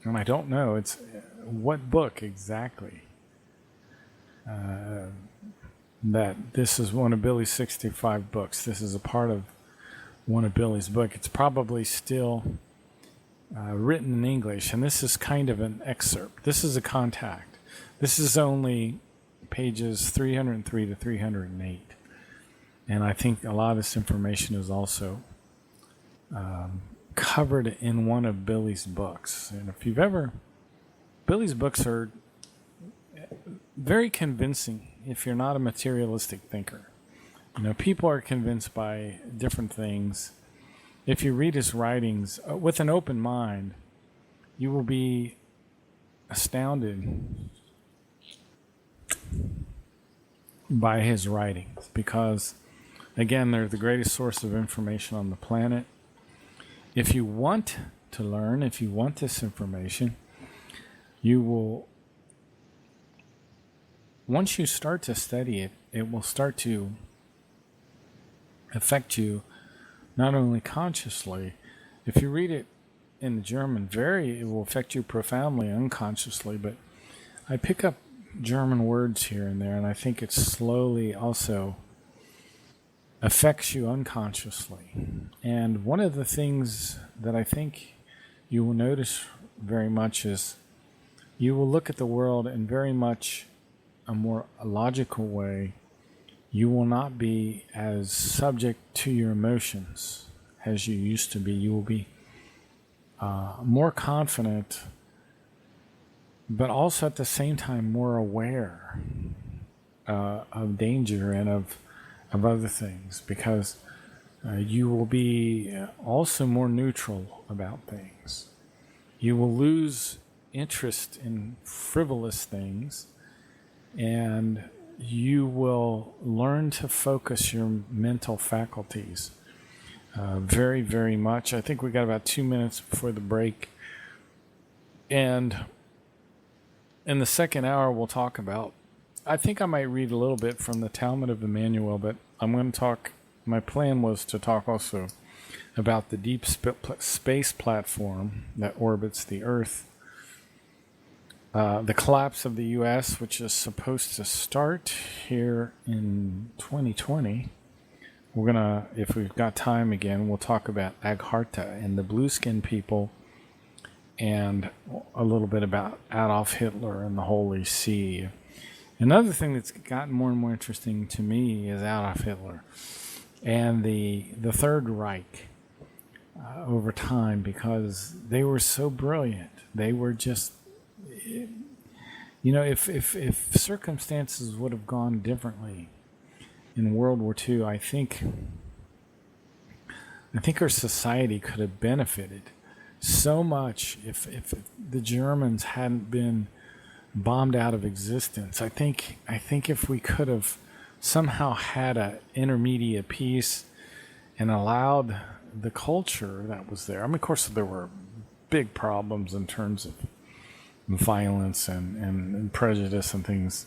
and I don't know it's what book exactly. That this is one of Billy's 65 books. This is a part of one of Billy's book. It's probably still written in English, and this is kind of an excerpt. This is a contact. This is only pages 303 to 308. And I think a lot of this information is also covered in one of Billy's books. And if you've ever... Billy's books are very convincing if you're not a materialistic thinker. You know, people are convinced by different things. If you read his writings with an open mind, you will be astounded by his writings because, again, they're the greatest source of information on the planet. If you want to learn, if you want this information, you will, once you start to study it, it will start to affect you not only consciously. If you read it in the German, it will affect you profoundly unconsciously, but I pick up German words here and there, and I think it slowly also affects you unconsciously. And one of the things that I think you will notice very much is you will look at the world in very much a more logical way. You will not be as subject to your emotions as you used to be. You will be more confident, but also at the same time more aware of danger and of other things, because you will be also more neutral about things. You will lose interest in frivolous things, and you will learn to focus your mental faculties very, very much. I think we got about 2 minutes before the break. And in the second hour, we'll talk about, I think I might read a little bit from the Talmud of Emmanuel, but I'm going to talk, my plan was to talk also about the deep space platform that orbits the Earth. The collapse of the U.S., which is supposed to start here in 2020. We're going to, if we've got time again, we'll talk about Agharta and the blue-skinned people, and a little bit about Adolf Hitler and the Holy See. Another thing that's gotten more and more interesting to me is Adolf Hitler and the Third Reich over time, because they were so brilliant. They were just, if circumstances would have gone differently in World War II, I think our society could have benefited so much if the Germans hadn't been bombed out of existence. I think if we could have somehow had an intermediate peace and allowed the culture that was there. I mean, of course, there were big problems in terms of violence and prejudice and things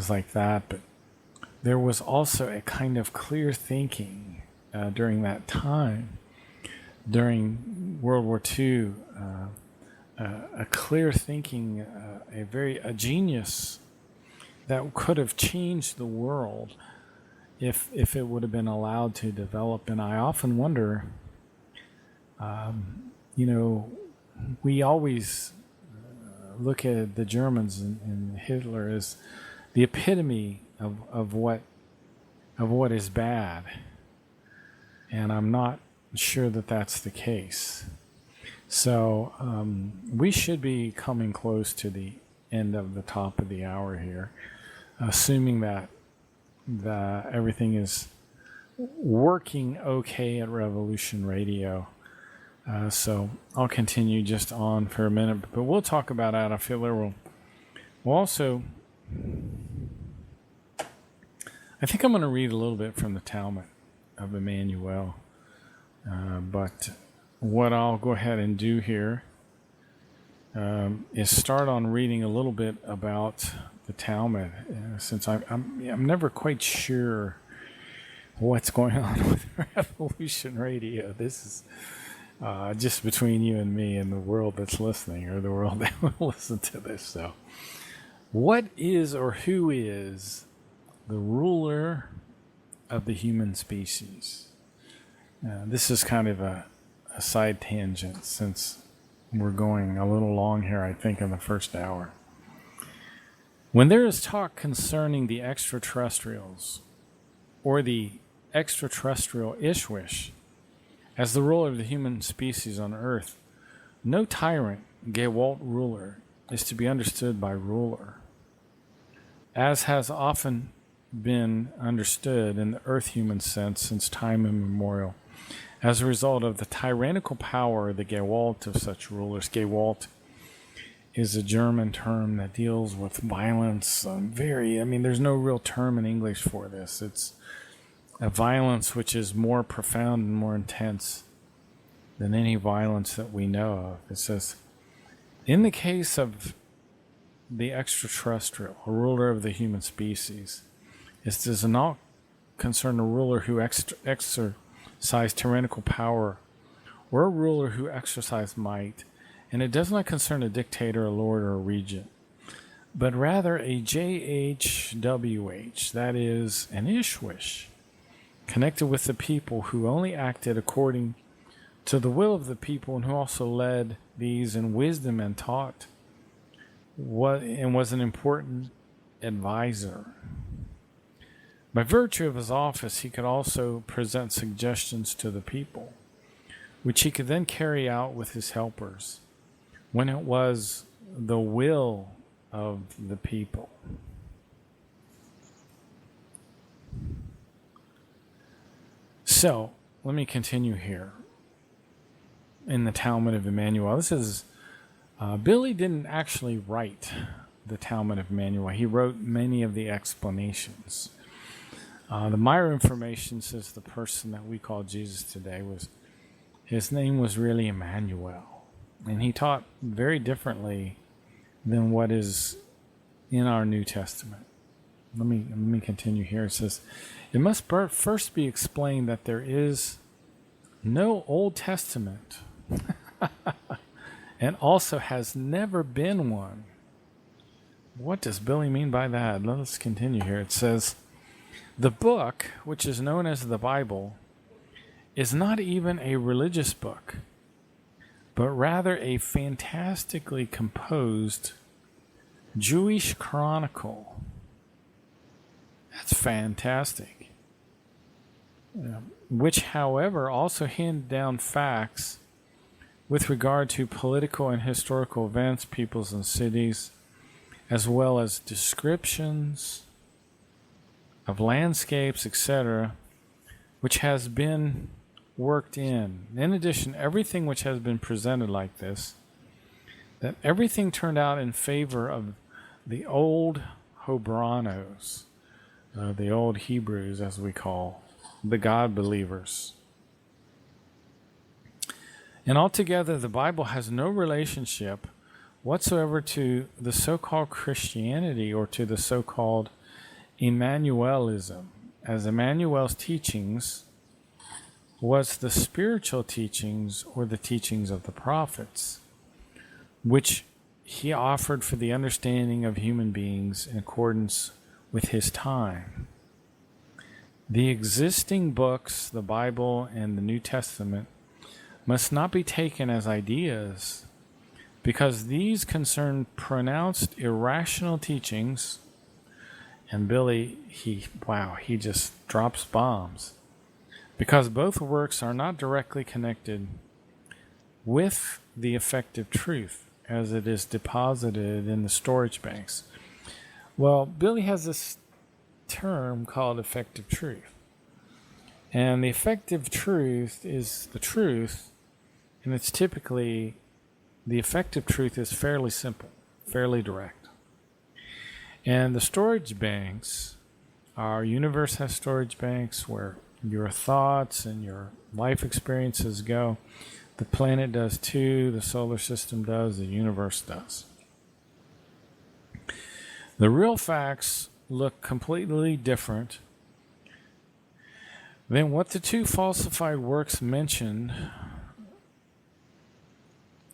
like that, but there was also a kind of clear thinking during that time. During World War II, a clear thinking, a genius that could have changed the world if it would have been allowed to develop. And I often wonder, we always look at the Germans and Hitler as the epitome of what is bad, and I'm not sure that that's the case. So we should be coming close to the end of the top of the hour here, assuming that everything is working okay at Revolution Radio. So I'll continue just on for a minute, but we'll talk about Adolf Hitler. We'll also, I think I'm going to read a little bit from the Talmud of Emmanuel. But what I'll go ahead and do here is start on reading a little bit about the Talmud, since I'm never quite sure what's going on with Revolution Radio. This is just between you and me and the world that's listening, or the world that will listen to this. So, what is, or who is, the ruler of the human species? This is kind of a side tangent, since we're going a little long here, I think, in the first hour. When there is talk concerning the extraterrestrials, or the extraterrestrial Ishwish, as the ruler of the human species on Earth, no tyrant, Gewalt ruler, is to be understood by ruler, as has often been understood in the Earth human sense since time immemorial, as a result of the tyrannical power, the Gewalt of such rulers. Gewalt is a German term that deals with violence. There's no real term in English for this. It's a violence which is more profound and more intense than any violence that we know of. It says, in the case of the extraterrestrial, a ruler of the human species, it does not concern a ruler who exercise tyrannical power, or a ruler who exercise might, and it does not concern a dictator, a lord, or a regent, but rather a JHWH, that is, an Ishwish, connected with the people, who only acted according to the will of the people, and who also led these in wisdom and taught, and was an important advisor. By virtue of his office, he could also present suggestions to the people, which he could then carry out with his helpers, when it was the will of the people. So, let me continue here in the Talmud of Emmanuel. This is, Billy didn't actually write the Talmud of Emmanuel. He wrote many of the explanations. The Meyer information says the person that we call Jesus today his name was really Emmanuel, and he taught very differently than what is in our New Testament. Let me continue here. It says, it must first be explained that there is no Old Testament, and also has never been one. What does Billy mean by that? Let's continue here. It says, the book, which is known as the Bible, is not even a religious book, but rather a fantastically composed Jewish chronicle. That's fantastic. Which, however, also handed down facts with regard to political and historical events, peoples, and cities, as well as descriptions of landscapes, etc., which has been worked in. In addition, everything which has been presented like this, that everything turned out in favor of the old Hobranos, the old Hebrews, as we call the God believers. And altogether, the Bible has no relationship whatsoever to the so-called Christianity or to the so-called Emmanuelism, as Emmanuel's teachings was the spiritual teachings or the teachings of the prophets, which he offered for the understanding of human beings in accordance with his time. The existing books, the Bible and the New Testament, must not be taken as ideas, because these concern pronounced irrational teachings. And Billy, he just drops bombs. Because both works are not directly connected with the effective truth as it is deposited in the storage banks. Well, Billy has this term called effective truth. And the effective truth is the truth, and it's typically, the effective truth is fairly simple, fairly direct. And the storage banks, our universe has storage banks where your thoughts and your life experiences go. The planet does too, the solar system does, the universe does. The real facts look completely different than what the two falsified works mentioned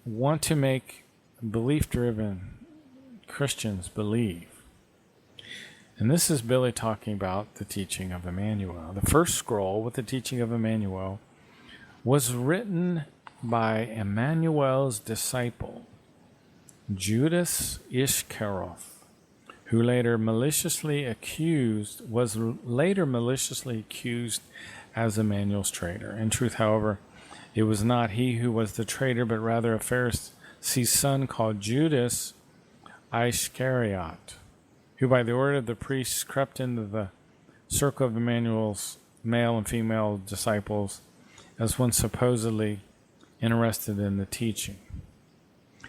want to make belief-driven Christians believe. And this is Billy talking about the teaching of Emmanuel. The first scroll with the teaching of Emmanuel was written by Emmanuel's disciple, Judas Iscariot, who was later maliciously accused as Emmanuel's traitor. In truth, however, it was not he who was the traitor, but rather a Pharisee's son called Judas Iscariot, who by the order of the priests crept into the circle of Emmanuel's male and female disciples as one supposedly interested in the teaching.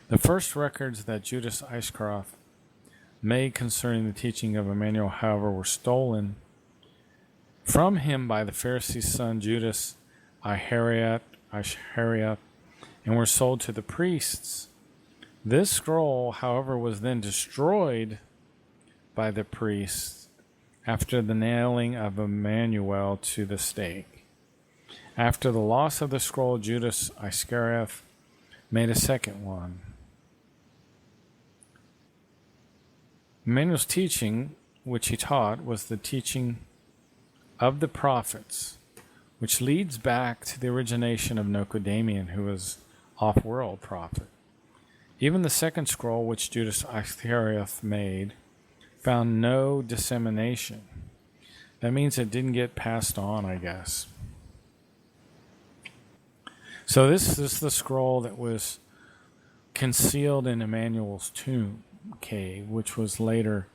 The first records that Judas Iscariot made concerning the teaching of Emmanuel, however, were stolen from him by the Pharisee's son Judas Iscariot, and were sold to the priests. This scroll, however, was then destroyed by the priests after the nailing of Emmanuel to the stake. After the loss of the scroll, Judas Iscariot made a second one. Emmanuel's teaching, which he taught, was the teaching of the prophets, which leads back to the origination of Nicodemian, who was off-world prophet. Even the second scroll, which Judas Iscariot made, found no dissemination. That means it didn't get passed on, I guess. So this is the scroll that was concealed in Emmanuel's tomb cave, which was later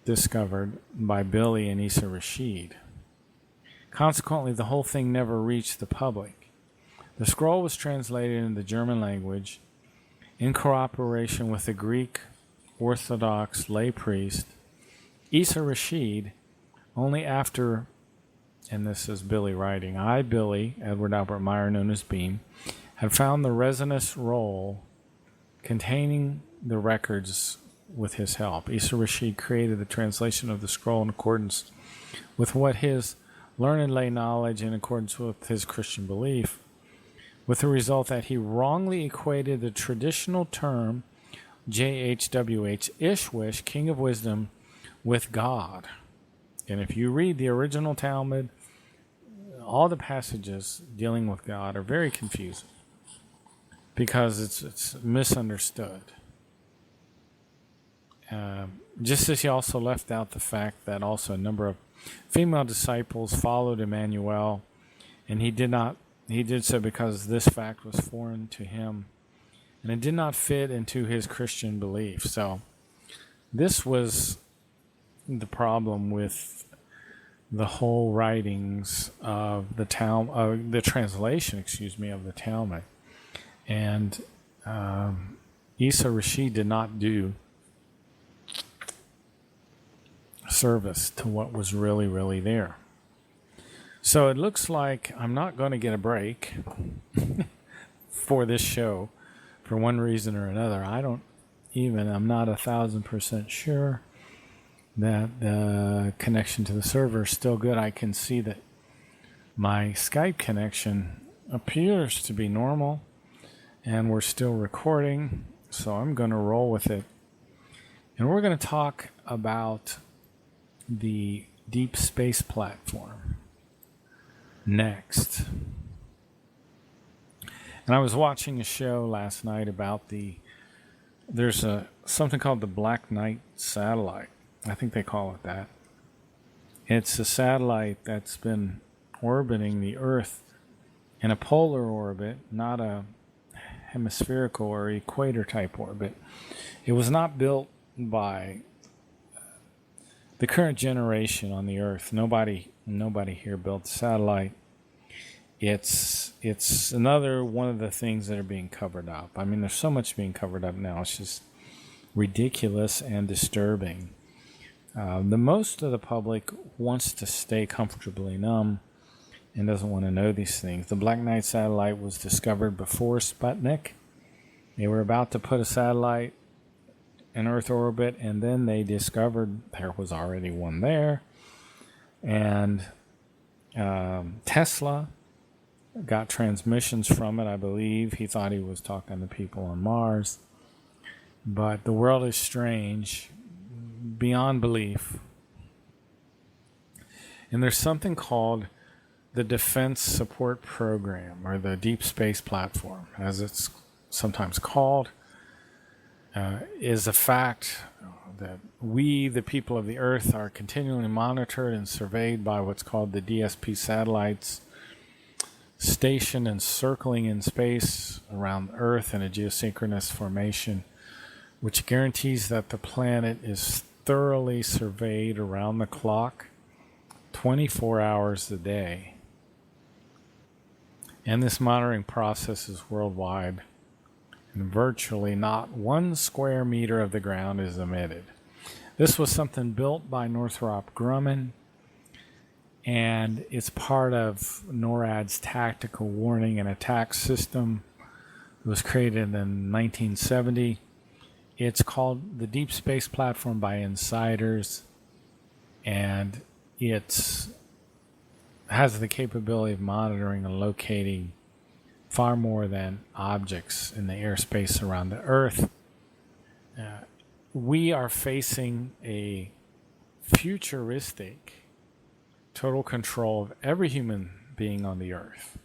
discovered by Billy and Issa Rashid. Consequently, the whole thing never reached the public. The scroll was translated into the German language in cooperation with the Greek Orthodox lay priest Issa Rashid only after, and this is Billy writing, I, Billy, Edward Albert Meyer, known as Beam, had found the resinous roll containing the records with his help. Issa Rashid created the translation of the scroll in accordance with what his learned lay knowledge in accordance with his Christian belief, with the result that he wrongly equated the traditional term JHWH, Ishwish, King of Wisdom, with God. And if you read the original Talmud, all the passages dealing with God are very confusing because it's misunderstood. Just as he also left out the fact that also a number of female disciples followed Emmanuel, and he did so because this fact was foreign to him, and it did not fit into his Christian belief. So this was the problem with the whole writings of the Talmud, the translation, of the Talmud. And Isa Rashid did not do service to what was really, really there. So it looks like I'm not going to get a break for this show for one reason or another. I'm not 1,000% sure that the connection to the server is still good. I can see that my Skype connection appears to be normal and we're still recording, so I'm going to roll with it. And we're going to talk about the deep space platform next. And I was watching a show last night about there's something called the Black Knight satellite. I think they call it that. It's a satellite that's been orbiting the Earth in a polar orbit, not a hemispherical or equator type orbit. It was not built by the current generation on the Earth. Nobody here built a satellite. It's another one of the things that are being covered up. I mean, there's so much being covered up now. It's just ridiculous and disturbing. The most of the public wants to stay comfortably numb and doesn't want to know these things. The Black Knight satellite was discovered before Sputnik. They were about to put a satellite in Earth orbit, and then they discovered there was already one there. And Tesla got transmissions from it, I believe. He thought he was talking to people on Mars. But the world is strange, beyond belief. And there's something called the Defense Support Program, or the Deep Space Platform, as it's sometimes called, is a fact that we, the people of the Earth, are continually monitored and surveyed by what's called the DSP satellites, stationed and circling in space around Earth in a geosynchronous formation, which guarantees that the planet is thoroughly surveyed around the clock, 24 hours a day. And this monitoring process is worldwide, and virtually not 1 square meter of the ground is omitted. This was something built by Northrop Grumman, and it's part of NORAD's tactical warning and attack system. It was created in 1970. It's called the Deep Space Platform by insiders, and it has the capability of monitoring and locating far more than objects in the airspace around the Earth. We are facing a futuristic total control of every human being on the Earth.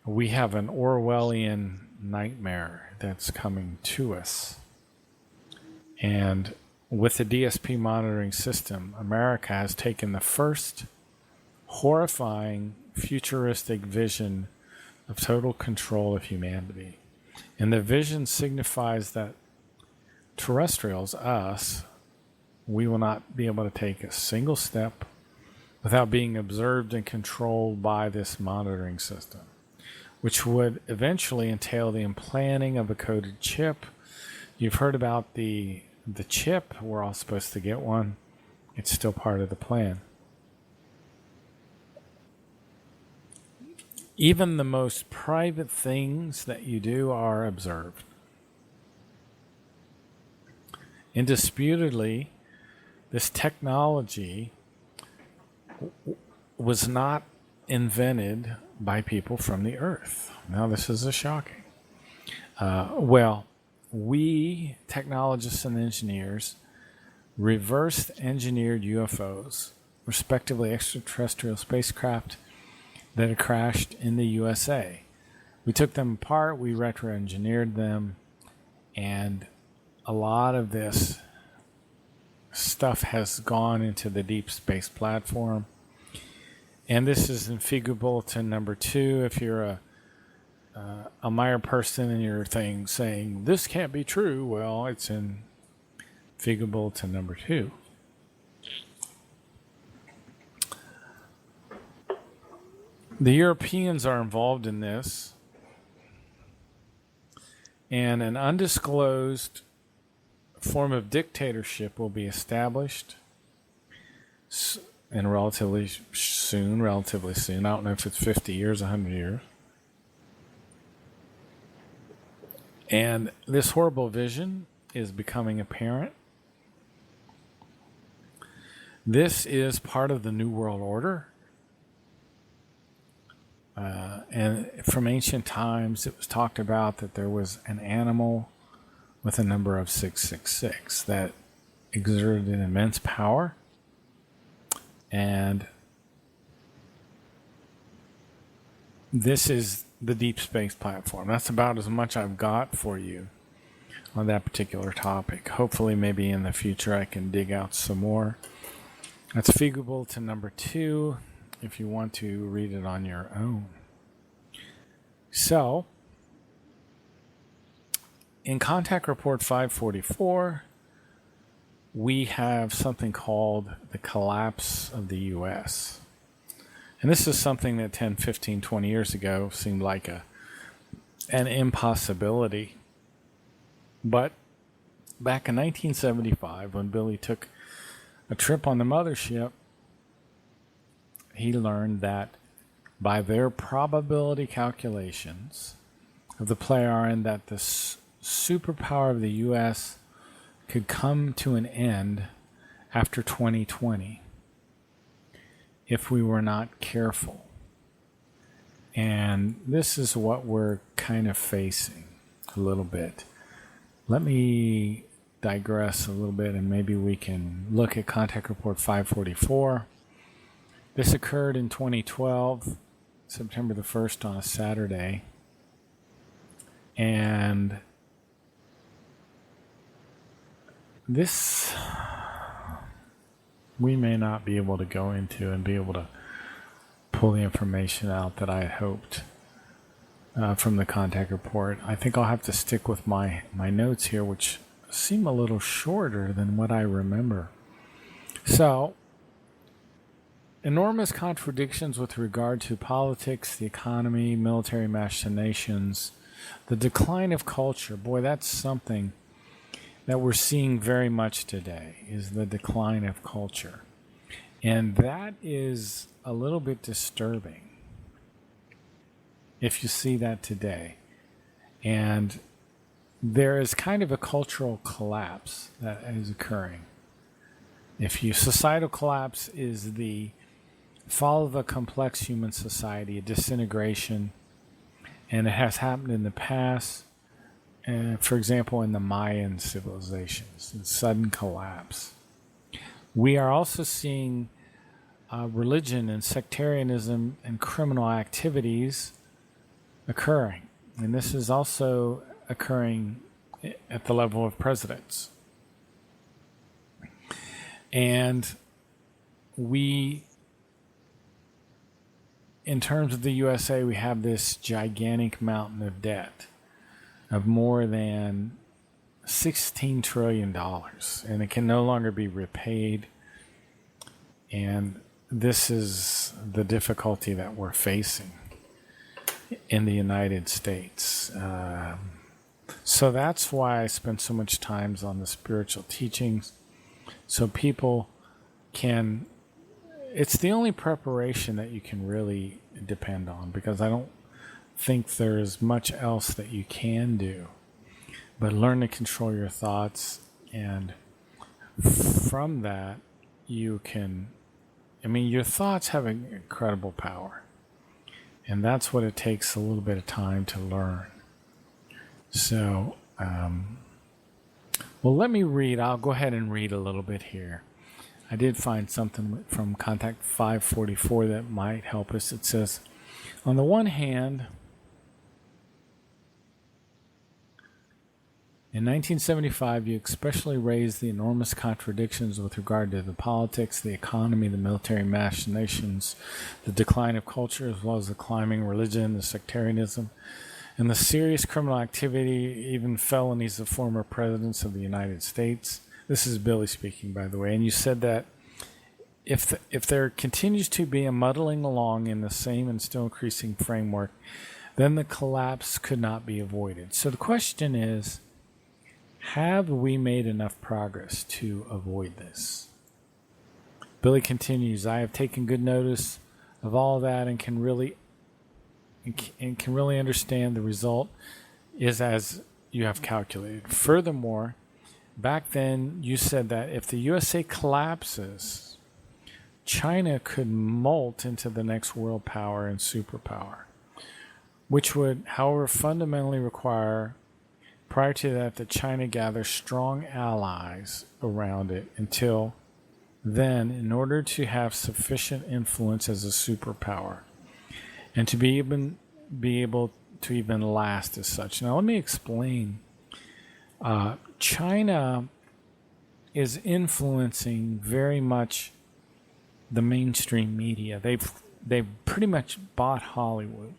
We have an Orwellian nightmare that's coming to us. And with the DSP monitoring system, America has taken the first horrifying futuristic vision of total control of humanity. And the vision signifies that terrestrials, us, we will not be able to take a single step without being observed and controlled by this monitoring system, which would eventually entail the implanting of a coded chip. You've heard about the chip. We're all supposed to get one. It's still part of the plan. Even the most private things that you do are observed. Indisputably, this technology was not invented by people from the Earth. Now, this is shocking. We, technologists and engineers, reversed engineered UFOs, respectively extraterrestrial spacecraft that had crashed in the USA. We took them apart, we retro-engineered them, and a lot of this stuff has gone into the deep space platform. And this is in Figure Bulletin number 2. If you're a Meyer person and you're saying this can't be true, well, it's in Figure Bulletin number 2. The Europeans are involved in this, and an undisclosed form of dictatorship will be established and relatively soon. I don't know if it's 50 years, 100 years. And this horrible vision is becoming apparent. This is part of the New World Order. And from ancient times, it was talked about that there was an animal with a number of 666 that exerted an immense power. And this is the deep space platform. That's about as much I've got for you on that particular topic. Hopefully, maybe in the future, I can dig out some more. That's Figure Bulletin number 2, if you want to read it on your own. So, in Contact Report 544, we have something called the collapse of the U.S. And this is something that 10, 15, 20 years ago seemed like an impossibility. But back in 1975, when Billy took a trip on the mothership, he learned that by their probability calculations of the Pleiaren, that the superpower of the U.S. could come to an end after 2020 if we were not careful. And this is what we're kind of facing a little bit. Let me digress a little bit and maybe we can look at Contact Report 544. This occurred in 2012, September the 1st on a Saturday. And this we may not be able to go into and be able to pull the information out that I had hoped from the contact report. I think I'll have to stick with my notes here, which seem a little shorter than what I remember. So, enormous contradictions with regard to politics, the economy, military machinations, the decline of culture. Boy, that's something that we're seeing very much today, is the decline of culture. And that is a little bit disturbing if you see that today. And there is kind of a cultural collapse that is occurring. Societal collapse is the fall of a complex human society, a disintegration, and it has happened in the past. For example, in the Mayan civilizations, sudden collapse. We are also seeing religion and sectarianism and criminal activities occurring. And this is also occurring at the level of presidents. And we, in terms of the USA, we have this gigantic mountain of debt of more than $16 trillion, and it can no longer be repaid. And this is the difficulty that we're facing in the United States. So that's why I spend so much time on the spiritual teachings, so people can, it's the only preparation that you can really depend on, because I don't think there's much else that you can do but learn to control your thoughts, and from that you can I mean, your thoughts have an incredible power. And that's what it takes a little bit of time to learn. So, well, let me read. I'll go ahead and read a little bit here. I did find something from Contact 544 that might help us. It says, on the one hand, in 1975, you especially raised the enormous contradictions with regard to the politics, the economy, the military machinations, the decline of culture, as well as the climbing religion, the sectarianism, and the serious criminal activity, even felonies of former presidents of the United States. This is Billy speaking, by the way. And you said that if there continues to be a muddling along in the same and still increasing framework, then the collapse could not be avoided. So the question is, have we made enough progress to avoid this? Billy continues, I have taken good notice of all that and can really understand the result is as you have calculated. Furthermore, back then you said that if the USA collapses, China could molt into the next world power and superpower, which would, however, fundamentally require prior to that China gather strong allies around it. Until then, in order to have sufficient influence as a superpower and to be able to even last as such. Now, let me explain. China is influencing very much the mainstream media. They've pretty much bought Hollywood.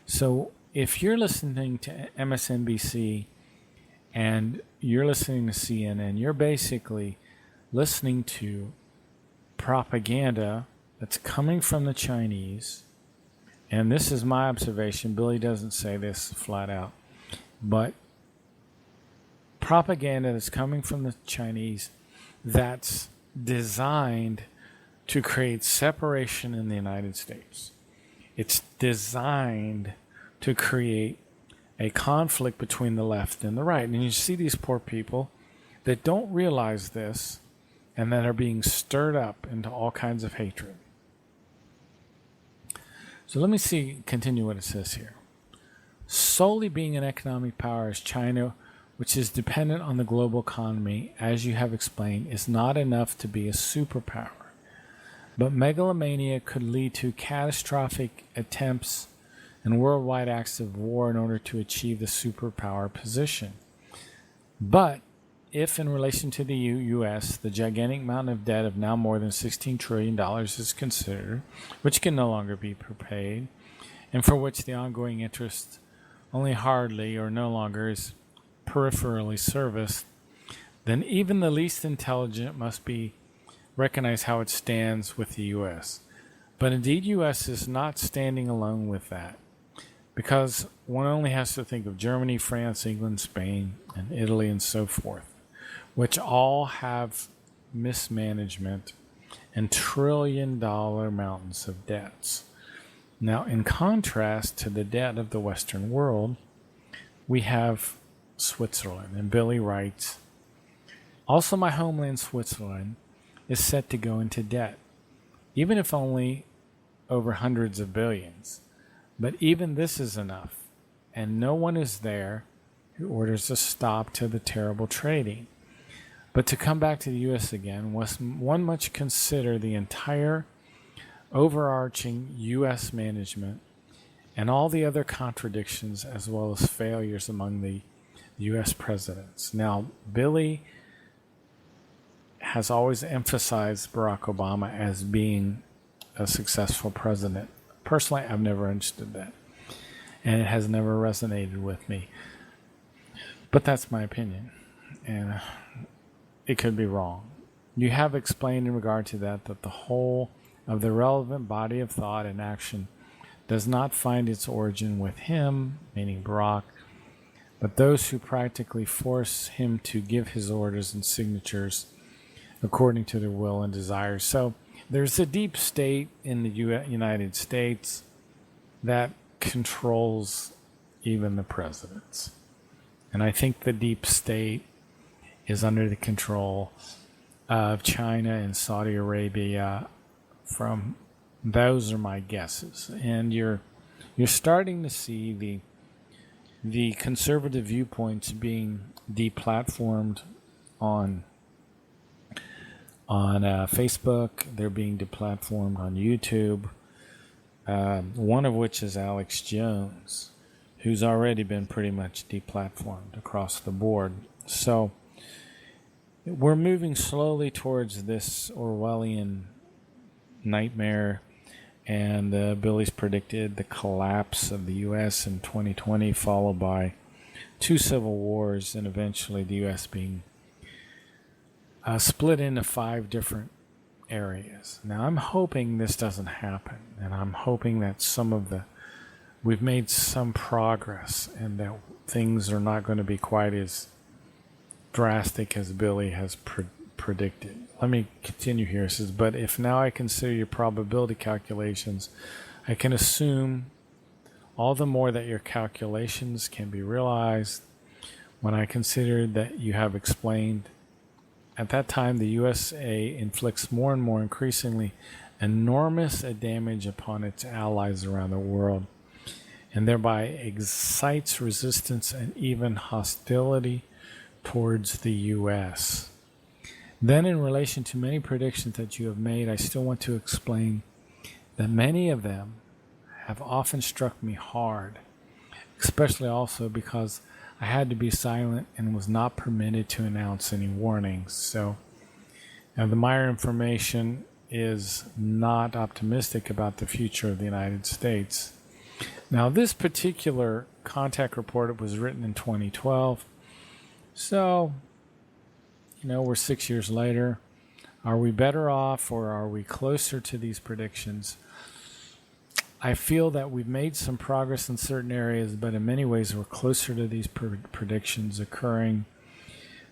So if you're listening to MSNBC and you're listening to CNN, you're basically listening to propaganda that's coming from the Chinese. And this is my observation. Billy doesn't say this flat out. But propaganda that's coming from the Chinese that's designed to create separation in the United States. It's designed to create a conflict between the left and the right. And you see these poor people that don't realize this and that are being stirred up into all kinds of hatred. So let me continue what it says here. Solely being an economic power as China, which is dependent on the global economy, as you have explained, is not enough to be a superpower. But megalomania could lead to catastrophic attempts and worldwide acts of war in order to achieve the superpower position. But if in relation to the U.S., the gigantic mountain of debt of now more than $16 trillion is considered, which can no longer be prepaid, and for which the ongoing interest only hardly or no longer is peripherally serviced, then even the least intelligent must be recognize how it stands with the U.S. But indeed, U.S. is not standing alone with that, because one only has to think of Germany, France, England, Spain, and Italy, and so forth, which all have mismanagement and trillion-dollar mountains of debts. Now, in contrast to the debt of the Western world, we have Switzerland. And Billy writes, also my homeland, Switzerland, is set to go into debt, even if only over hundreds of billions. But even this is enough, and no one is there who orders a stop to the terrible trading. But to come back to the U.S. again, one must consider the entire overarching U.S. management and all the other contradictions as well as failures among the U.S. presidents. Now, Billy has always emphasized Barack Obama as being a successful president. Personally, I've never understood that, and it has never resonated with me. But that's my opinion, and it could be wrong. You have explained in regard to that the whole of the relevant body of thought and action does not find its origin with him, meaning Barack, but those who practically force him to give his orders and signatures according to their will and desires. So there's a deep state in the United States that controls even the presidents. And I think the deep state is under the control of China and Saudi Arabia from those are my guesses. And you're starting to see the conservative viewpoints being deplatformed on Facebook. They're being deplatformed on YouTube. One of which is Alex Jones, who's already been pretty much deplatformed across the board. So we're moving slowly towards this Orwellian nightmare, and Billy's predicted the collapse of the U.S. in 2020, followed by 2 civil wars, and eventually the U.S. being split into 5 different areas. Now, I'm hoping this doesn't happen, and I'm hoping that we've made some progress, and that things are not going to be quite as drastic as Billy has predicted. Let me continue here. It says, but if now I consider your probability calculations, I can assume all the more that your calculations can be realized when I consider that you have explained at that time the USA inflicts more and more increasingly enormous damage upon its allies around the world, and thereby excites resistance and even hostility towards the U.S. Then, in relation to many predictions that you have made, I still want to explain that many of them have often struck me hard, especially also because I had to be silent and was not permitted to announce any warnings. So, now the Meyer information is not optimistic about the future of the United States. Now, this particular contact report was written in 2012. So, we're 6 years later. Are we better off, or are we closer to these predictions? I feel that we've made some progress in certain areas, but in many ways we're closer to these predictions occurring.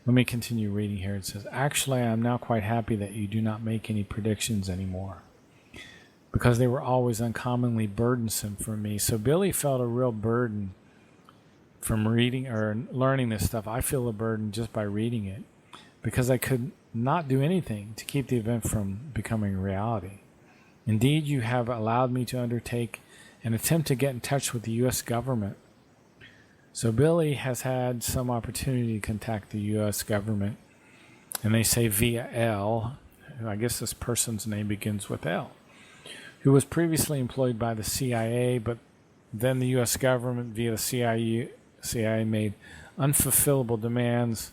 Let me continue reading here. It says, actually, I am now quite happy that you do not make any predictions anymore, because they were always uncommonly burdensome for me. So Billy felt a real burden from reading or learning this stuff. I feel a burden just by reading it, because I could not do anything to keep the event from becoming reality. Indeed, you have allowed me to undertake an attempt to get in touch with the U.S. government. So Billy has had some opportunity to contact the U.S. government, and they say via L, I guess this person's name begins with L, who was previously employed by the CIA, but then the U.S. government via the CIA made unfulfillable demands,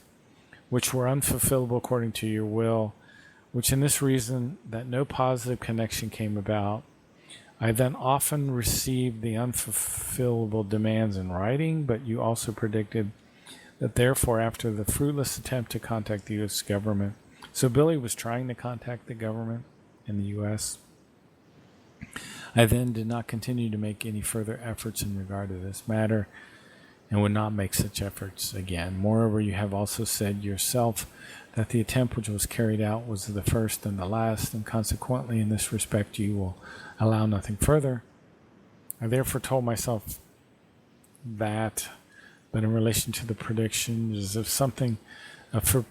which were unfulfillable according to your will, which in this reason that no positive connection came about. I then often received the unfulfillable demands in writing, but you also predicted that therefore after the fruitless attempt to contact the U.S. government, so Billy was trying to contact the government in the U.S., I then did not continue to make any further efforts in regard to this matter, and would not make such efforts again. Moreover, you have also said yourself that the attempt which was carried out was the first and the last, and consequently in this respect you will allow nothing further. I therefore told myself that, but in relation to the predictions, if something for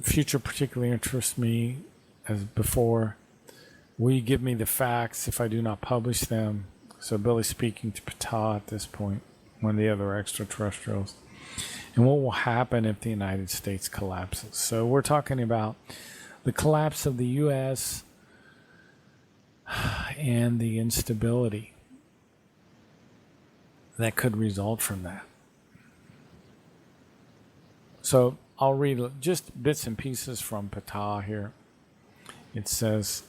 future particularly interests me as before, will you give me the facts if I do not publish them? So Billy speaking to Ptah at this point, one of the other extraterrestrials. And what will happen if the United States collapses? So we're talking about the collapse of the U.S. and the instability that could result from that. So I'll read just bits and pieces from Ptah here. It says,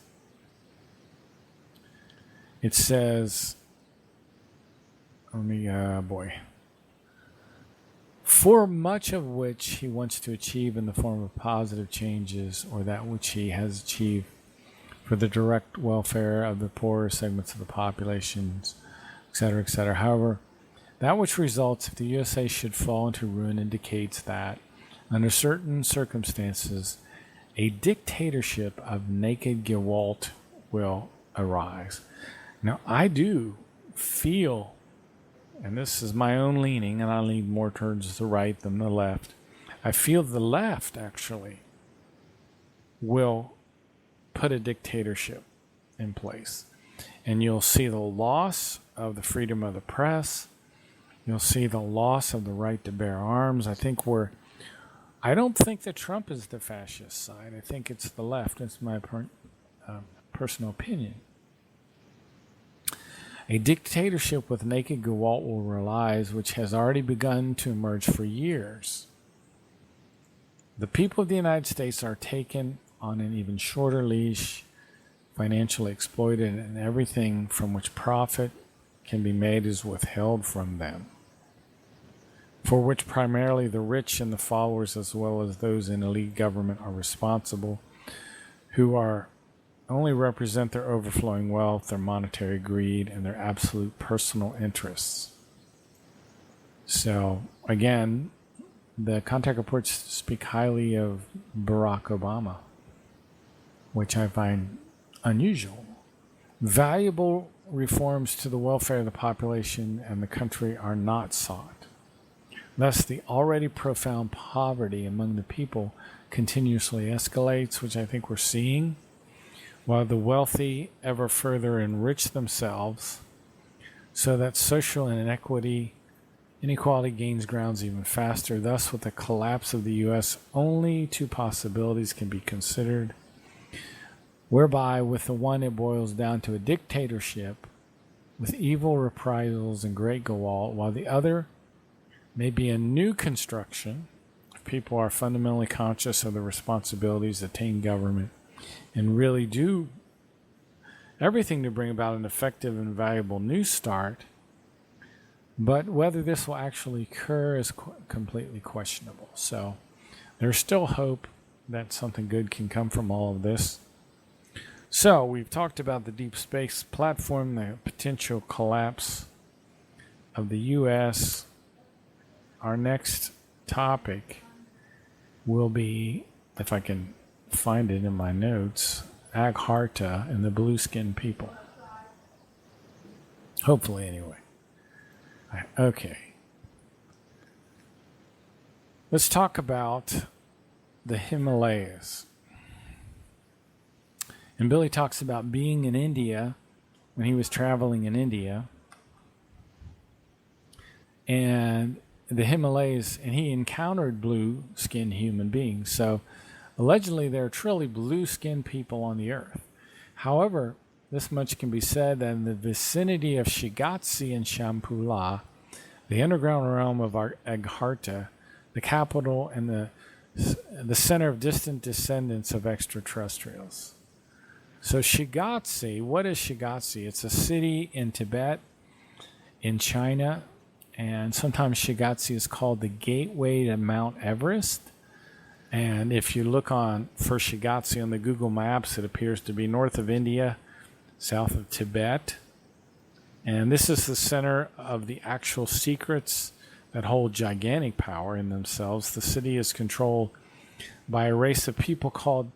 for much of which he wants to achieve in the form of positive changes, or that which he has achieved for the direct welfare of the poorer segments of the populations, etc., etc. However, that which results if the USA should fall into ruin indicates that, under certain circumstances, a dictatorship of naked Gewalt will arise. Now, I do feel, and this is my own leaning, and I lean more towards the right than the left, I feel the left actually will put a dictatorship in place. And you'll see the loss of the freedom of the press. You'll see the loss of the right to bear arms. I don't think that Trump is the fascist side. I think it's the left. That's my personal opinion. A dictatorship with naked Gewalt will rise, which has already begun to emerge for years. The people of the United States are taken on an even shorter leash, financially exploited, and everything from which profit can be made is withheld from them, for which primarily the rich and the followers, as well as those in elite government, are responsible, who only represent their overflowing wealth, their monetary greed, and their absolute personal interests. So, again, the contact reports speak highly of Barack Obama, which I find unusual. Valuable reforms to the welfare of the population and the country are not sought. Thus, the already profound poverty among the people continuously escalates, which I think we're seeing, while the wealthy ever further enrich themselves, so that social inequality gains grounds even faster. Thus, with the collapse of the U.S., only two possibilities can be considered, whereby with the one it boils down to a dictatorship with evil reprisals and great Gewalt, while the other may be a new construction if people are fundamentally conscious of the responsibilities that attain government and really do everything to bring about an effective and valuable new start. But whether this will actually occur is completely questionable. So there's still hope that something good can come from all of this. So we've talked about the deep space platform, the potential collapse of the U.S. Our next topic will be, if I can find it in my notes, Agharta and the blue-skinned people. Hopefully, anyway. Okay. Let's talk about the Himalayas. And Billy talks about being in India when he was traveling in India. And the Himalayas, and he encountered blue-skinned human beings. So allegedly there are truly blue-skinned people on the earth. However, this much can be said that in the vicinity of Shigatse and Shampula, the underground realm of Agharta, the capital and the center of distant descendants of extraterrestrials. So Shigatse, what is Shigatse? It's a city in Tibet, in China, and sometimes Shigatse is called the gateway to Mount Everest. And if you look for Shigatse on the Google Maps, it appears to be north of India, south of Tibet. And this is the center of the actual secrets that hold gigantic power in themselves. The city is controlled by a race of people called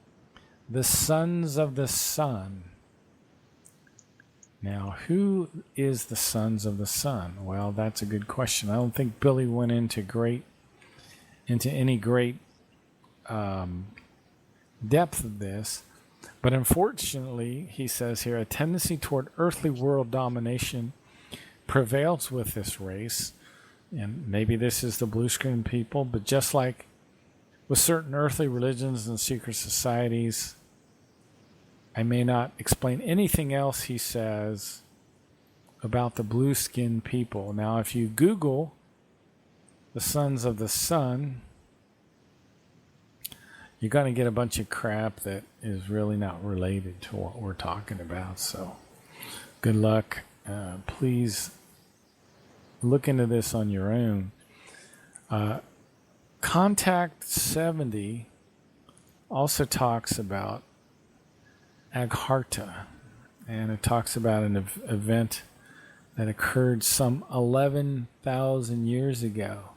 the Sons of the Sun. Now, who is the Sons of the Sun? Well, that's a good question. I don't think Billy went into any great depth of this. But unfortunately, he says here, a tendency toward earthly world domination prevails with this race. And maybe this is the blue-screen people, but just like with certain earthly religions and secret societies, I may not explain anything else he says about the blue-skinned people. Now, if you Google the Sons of the Sun, you're going to get a bunch of crap that is really not related to what we're talking about. So good luck. Please look into this on your own. Contact 70 also talks about Agharta, and it talks about an event that occurred some 11,000 years ago.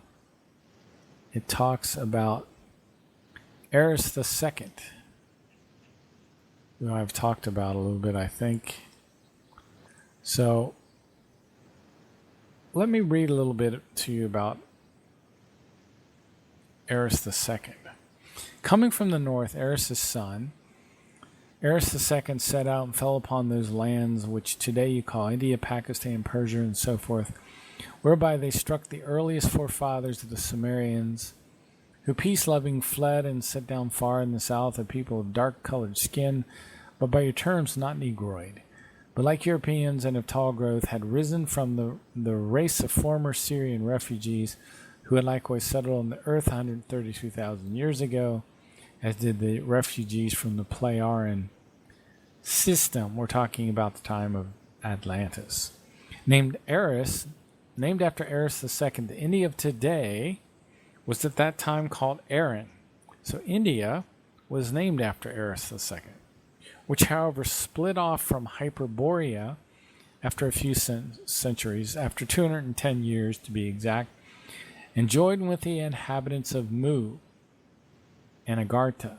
It talks about Eris II, who I've talked about a little bit, I think. So let me read a little bit to you about Eris II. Coming from the north, Eris' son, Eris II set out and fell upon those lands which today you call India, Pakistan, Persia, and so forth, whereby they struck the earliest forefathers of the Sumerians, who peace-loving fled and set down far in the south a people of dark-colored skin, but by your terms not Negroid, but like Europeans and of tall growth, had risen from the race of former Syrian refugees who had likewise settled on the earth 132,000 years ago, as did the refugees from the Pleiadian system. We're talking about the time of Atlantis. Named after Eris II, the India of today was at that time called Erin. So India was named after Eris II, which however split off from Hyperborea after a few centuries, after 210 years to be exact, and joined with the inhabitants of Mu and Agartha.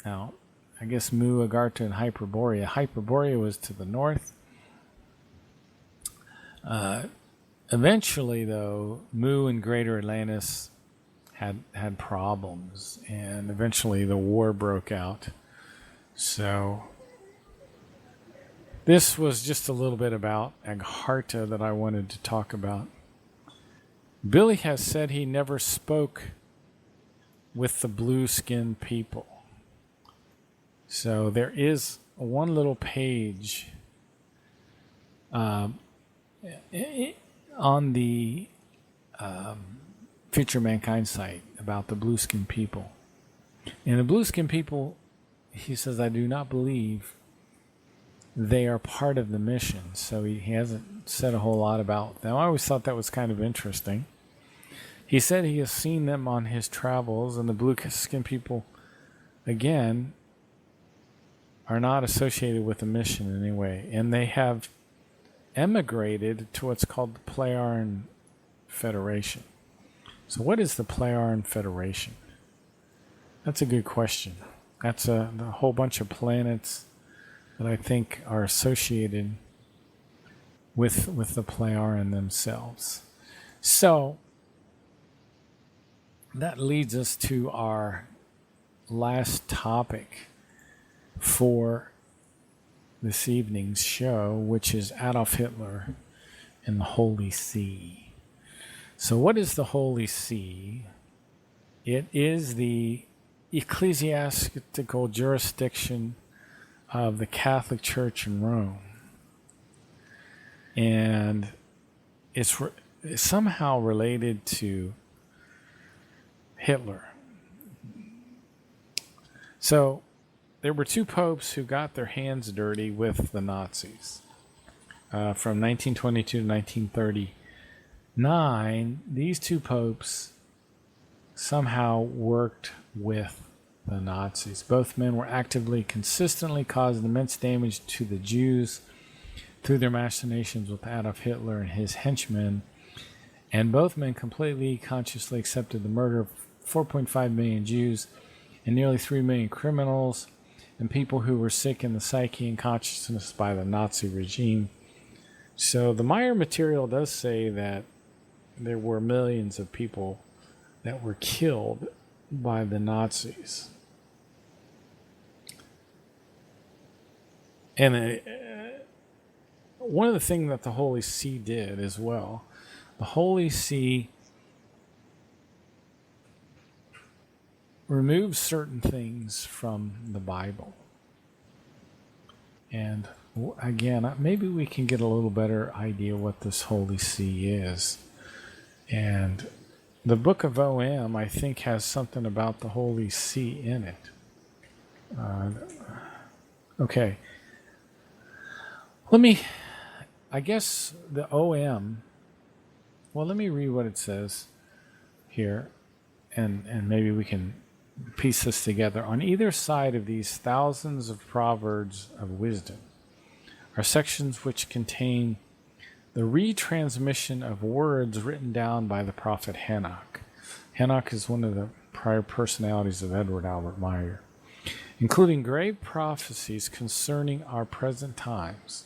Now, I guess Mu, Agartha, and Hyperborea. Hyperborea was to the north. Eventually, though, Mu and Greater Atlantis had problems, and eventually the war broke out. So this was just a little bit about Agartha that I wanted to talk about. Billy has said he never spoke with the blue-skinned people. So there is one little page on the Future Mankind site about the blue-skinned people. And the blue-skinned people, he says, I do not believe they are part of the mission. So he hasn't said a whole lot about them. I always thought that was kind of interesting. He said he has seen them on his travels, and the blue-skinned people, again, are not associated with the mission in any way. And they have emigrated to what's called the Pleiadian Federation. So what is the Pleiadian Federation? That's a good question. That's a whole bunch of planets that I think are associated with the Pleiadian themselves. So that leads us to our last topic for this evening's show, which is Adolf Hitler and the Holy See. So what is the Holy See? It is the ecclesiastical jurisdiction of the Catholic Church in Rome. And it's somehow related to Hitler. So there were two popes who got their hands dirty with the Nazis. From 1922 to 1939, these two popes somehow worked with the Nazis. Both men were actively, consistently causing immense damage to the Jews through their machinations with Adolf Hitler and his henchmen. And both men completely, consciously accepted the murder of 4.5 million Jews and nearly 3 million criminals and people who were sick in the psyche and consciousness by the Nazi regime. So the Meyer material does say that there were millions of people that were killed by the Nazis. And one of the things that the Holy See did as well, the Holy See removed certain things from the Bible. And again, maybe we can get a little better idea what this Holy See is. And the book of OM, I think, has something about the Holy See in it. Okay. I guess the OM, well, let me read what it says here, and maybe we can piece this together. On either side of these thousands of proverbs of wisdom are sections which contain the retransmission of words written down by the prophet Hanok. Hanok is one of the prior personalities of Edward Albert Meyer, including grave prophecies concerning our present times,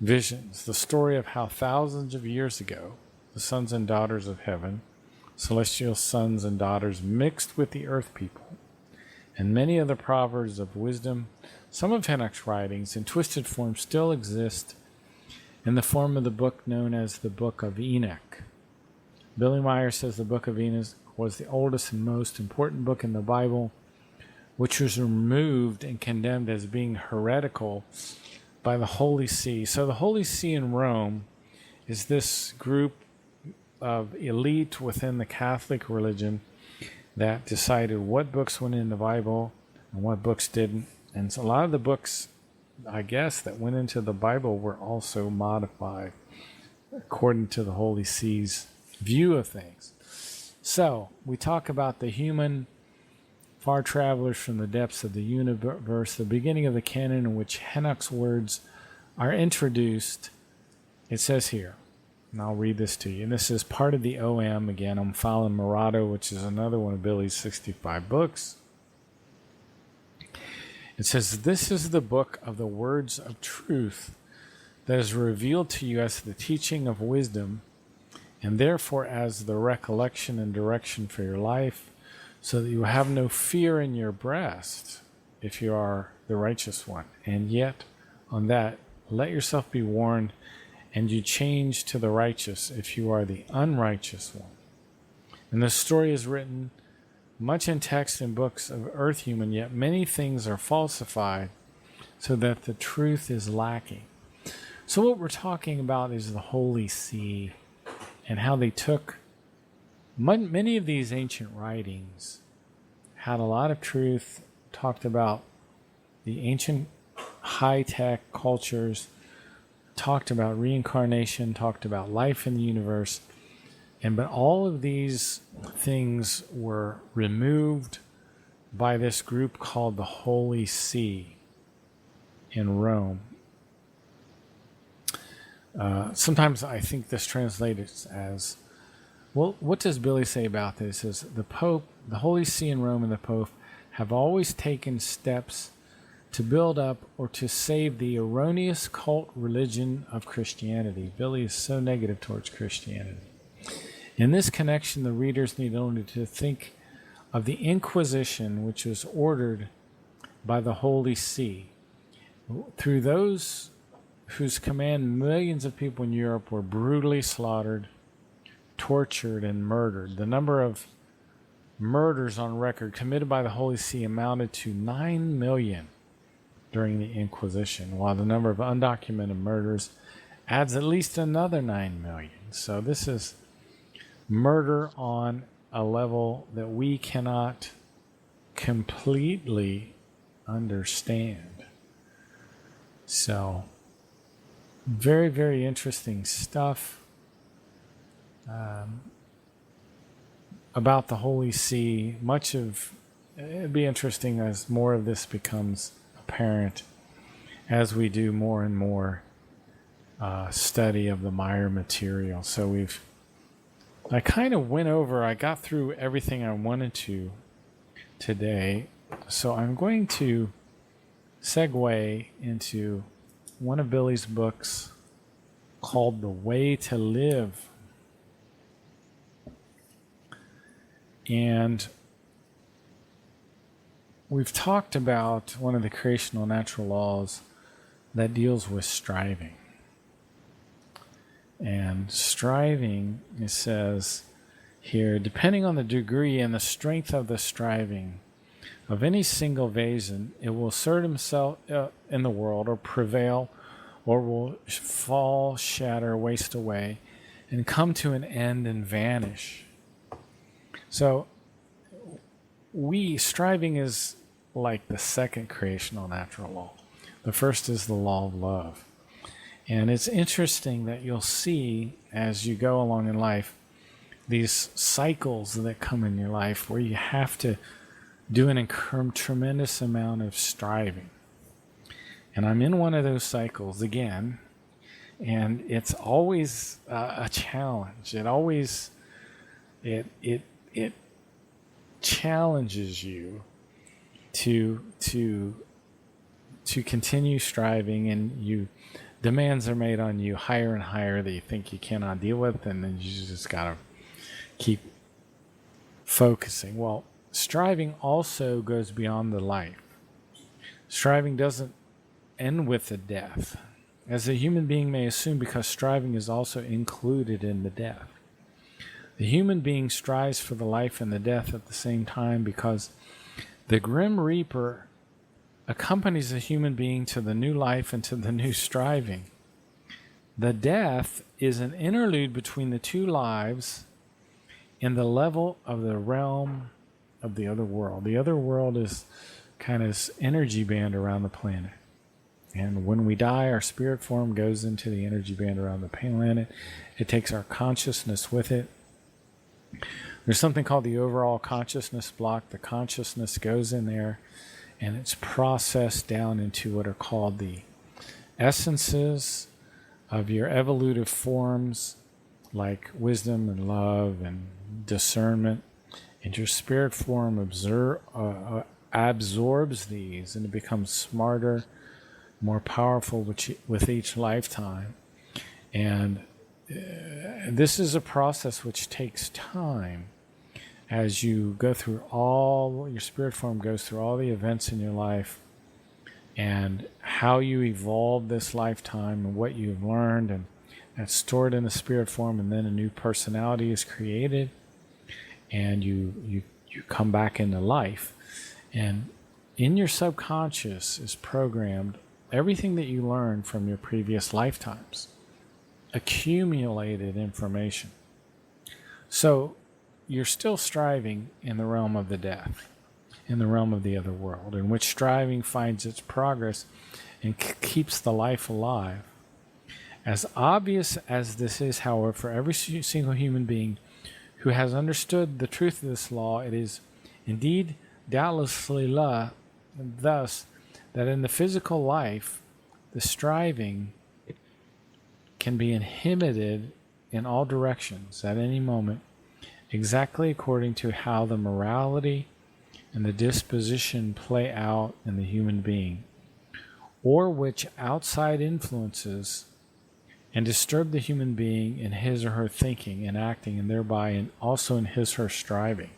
visions, the story of how thousands of years ago the sons and daughters of heaven, celestial sons and daughters, mixed with the earth people, and many other proverbs of wisdom, Some of Enoch's writings in twisted form still exist in the form of the book known as the Book of Enoch. Billy Meyer says the Book of Enoch was the oldest and most important book in the Bible, which was removed and condemned as being heretical by the Holy See. So the Holy See in Rome is this group of elite within the Catholic religion that decided what books went in the Bible and what books didn't. And so a lot of the books, I guess, that went into the Bible were also modified according to the Holy See's view of things. So we talk about the human far travelers from the depths of the universe, the beginning of the canon in which Enoch's words are introduced. It says here, and I'll read this to you. And this is part of the OM. Again, I'm following Morado, which is another one of Billy's 65 books. It says, "This is the book of the words of truth that is revealed to you as the teaching of wisdom, and therefore as the recollection and direction for your life, so that you have no fear in your breast if you are the righteous one. And yet, on that, let yourself be warned, and you change to the righteous if you are the unrighteous one." And the story is written much in text and books of earth human, yet many things are falsified so that the truth is lacking. So what we're talking about is the Holy See and how they took many of these ancient writings, had a lot of truth, talked about the ancient high-tech cultures, talked about reincarnation, talked about life in the universe, but all of these things were removed by this group called the Holy See in Rome. Sometimes I think this translates as, well, what does Billy say about this? Is the Pope, the Holy See in Rome, and the Pope have always taken steps to build up or to save the erroneous cult religion of Christianity. Billy is so negative towards Christianity. In this connection, the readers need only to think of the Inquisition, which was ordered by the Holy See. Through those whose command millions of people in Europe were brutally slaughtered, tortured, and murdered. The number of murders on record committed by the Holy See amounted to 9 million during the Inquisition, while the number of undocumented murders adds at least another 9 million. So this is murder on a level that we cannot completely understand. So, very, very interesting stuff about the Holy See. It'd be interesting as more of this becomes apparent as we do more and more study of the Meyer material. So I kind of I got through everything I wanted to today. So I'm going to segue into one of Billy's books called The Way to Live. And we've talked about one of the creational natural laws that deals with striving. And striving, it says here, depending on the degree and the strength of the striving of any single vase, it will assert himself in the world, or prevail, or will fall, shatter, waste away, and come to an end and vanish. So, striving is like the second creational natural law. The first is the law of love. And it's interesting that you'll see as you go along in life these cycles that come in your life where you have to do a tremendous amount of striving. And I'm in one of those cycles again, and it's always a challenge. It challenges you to continue striving, and demands are made on you higher and higher that you think you cannot deal with, and then you just gotta keep focusing. Well, striving also goes beyond the life. Striving doesn't end with the death, as a human being may assume, because striving is also included in the death. The human being strives for the life and the death at the same time, because the Grim Reaper accompanies the human being to the new life and to the new striving. The death is an interlude between the two lives in the level of the realm of the other world. The other world is kind of this energy band around the planet. And when we die, our spirit form goes into the energy band around the planet. It takes our consciousness with it. There's something called the overall consciousness block. The consciousness goes in there, and it's processed down into what are called the essences of your evolutive forms, like wisdom and love and discernment. And your spirit form absorbs these, and it becomes smarter, more powerful with each lifetime. And this is a process which takes time. As you go through your spirit form goes through all the events in your life, and how you evolve this lifetime and what you've learned, and that's stored in the spirit form, and then a new personality is created, and you come back into life. And in your subconscious is programmed everything that you learned from your previous lifetimes, accumulated information. So you're still striving in the realm of the death, in the realm of the other world, in which striving finds its progress and keeps the life alive. As obvious as this is, however, for every single human being who has understood the truth of this law, it is indeed doubtlessly thus that in the physical life, the striving can be inhibited in all directions at any moment, exactly according to how the morality and the disposition play out in the human being, or which outside influences and disturb the human being in his or her thinking and acting, and thereby and also in his or her striving.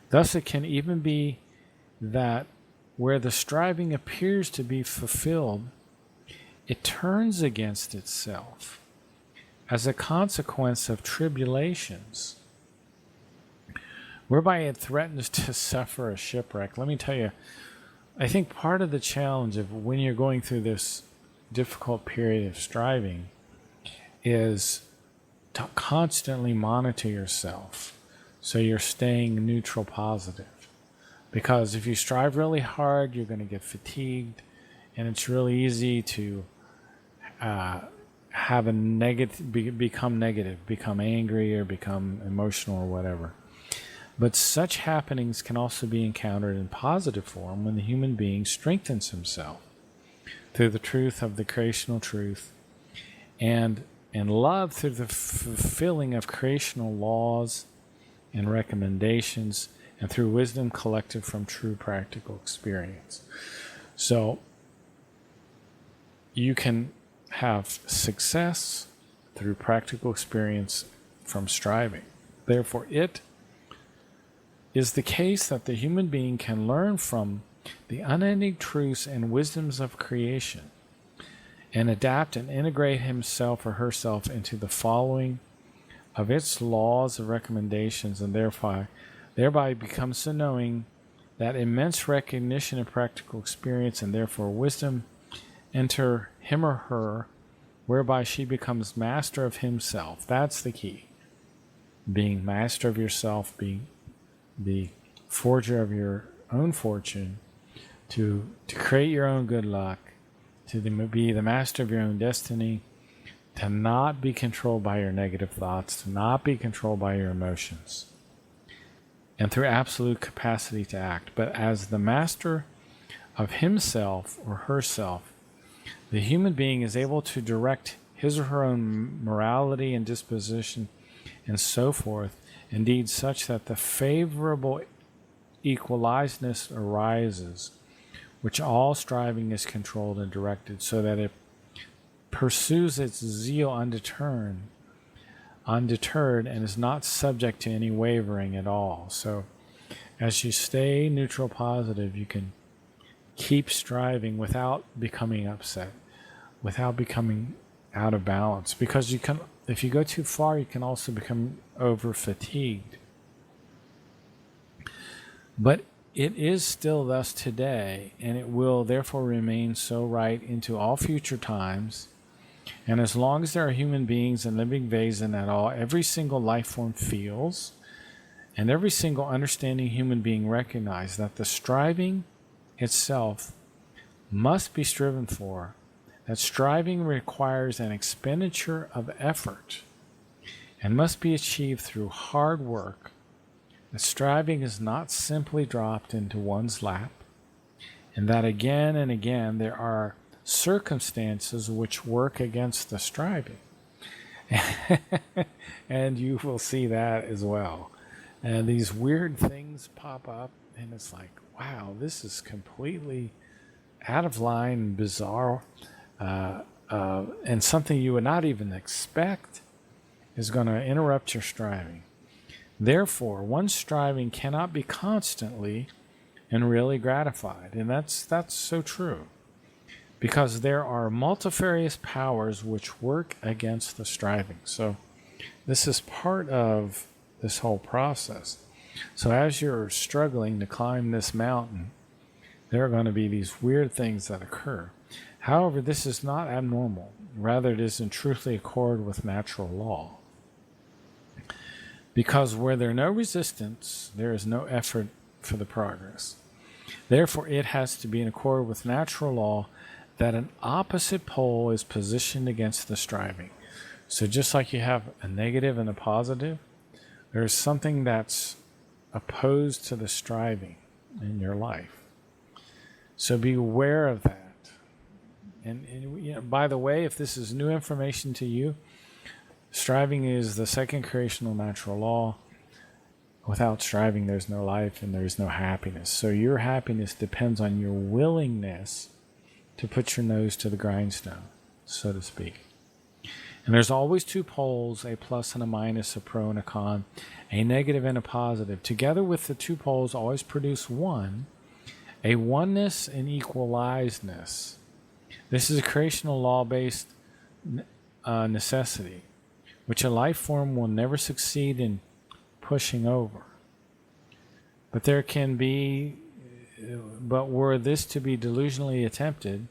Thus it can even be that where the striving appears to be fulfilled, it turns against itself as a consequence of tribulations, whereby it threatens to suffer a shipwreck. Let me tell you, I think part of the challenge of when you're going through this difficult period of striving is to constantly monitor yourself so you're staying neutral positive. Because if you strive really hard, you're going to get fatigued, and it's really easy to have a negative, become angry, or become emotional, or whatever. But such happenings can also be encountered in positive form when the human being strengthens himself through the truth of the creational truth, and love through the fulfilling of creational laws and recommendations, and through wisdom collected from true practical experience. So you can have success through practical experience from striving. Therefore, it is the case that the human being can learn from the unending truths and wisdoms of creation and adapt and integrate himself or herself into the following of its laws and recommendations, and thereby becomes so knowing that immense recognition and practical experience, and therefore wisdom, enter him or her, whereby she becomes master of himself. That's the key. Being master of yourself, being the forger of your own fortune, to create your own good luck, to be the master of your own destiny, to not be controlled by your negative thoughts, to not be controlled by your emotions, and through absolute capacity to act. But as the master of himself or herself, the human being is able to direct his or her own morality and disposition and so forth, indeed such that the favorable equalizedness arises, which all striving is controlled and directed, so that it pursues its zeal undeterred, and is not subject to any wavering at all. So as you stay neutral positive, you can keep striving without becoming upset, without becoming out of balance. Because you can, if you go too far, you can also become over fatigued. But it is still thus today, and it will therefore remain so right into all future times. And as long as there are human beings and living beings in at all, every single life form feels, and every single understanding human being recognizes that the striving itself must be striven for, that striving requires an expenditure of effort and must be achieved through hard work, that striving is not simply dropped into one's lap, and that again and again there are circumstances which work against the striving. And you will see that as well. And these weird things pop up, and it's like, wow, this is completely out of line and bizarre, and something you would not even expect is going to interrupt your striving. Therefore, one's striving cannot be constantly and really gratified. And that's so true. Because there are multifarious powers which work against the striving. So this is part of this whole process. So as you're struggling to climb this mountain, there are going to be these weird things that occur. However, this is not abnormal. Rather, it is in truthfully accord with natural law. Because where there is no resistance, there is no effort for the progress. Therefore, it has to be in accord with natural law that an opposite pole is positioned against the striving. So just like you have a negative and a positive, there's something that's opposed to the striving in your life. So be aware of that. And you know, by the way, if this is new information to you, striving is the second creational natural law. Without striving, there's no life and there's no happiness. So your happiness depends on your willingness to put your nose to the grindstone, so to speak. And there's always two poles, a plus and a minus, a pro and a con, a negative and a positive. Together with the two poles always produce one, a oneness and equalizedness. This is a creational law-based necessity, which a life form will never succeed in pushing over. But were this to be delusionally attempted,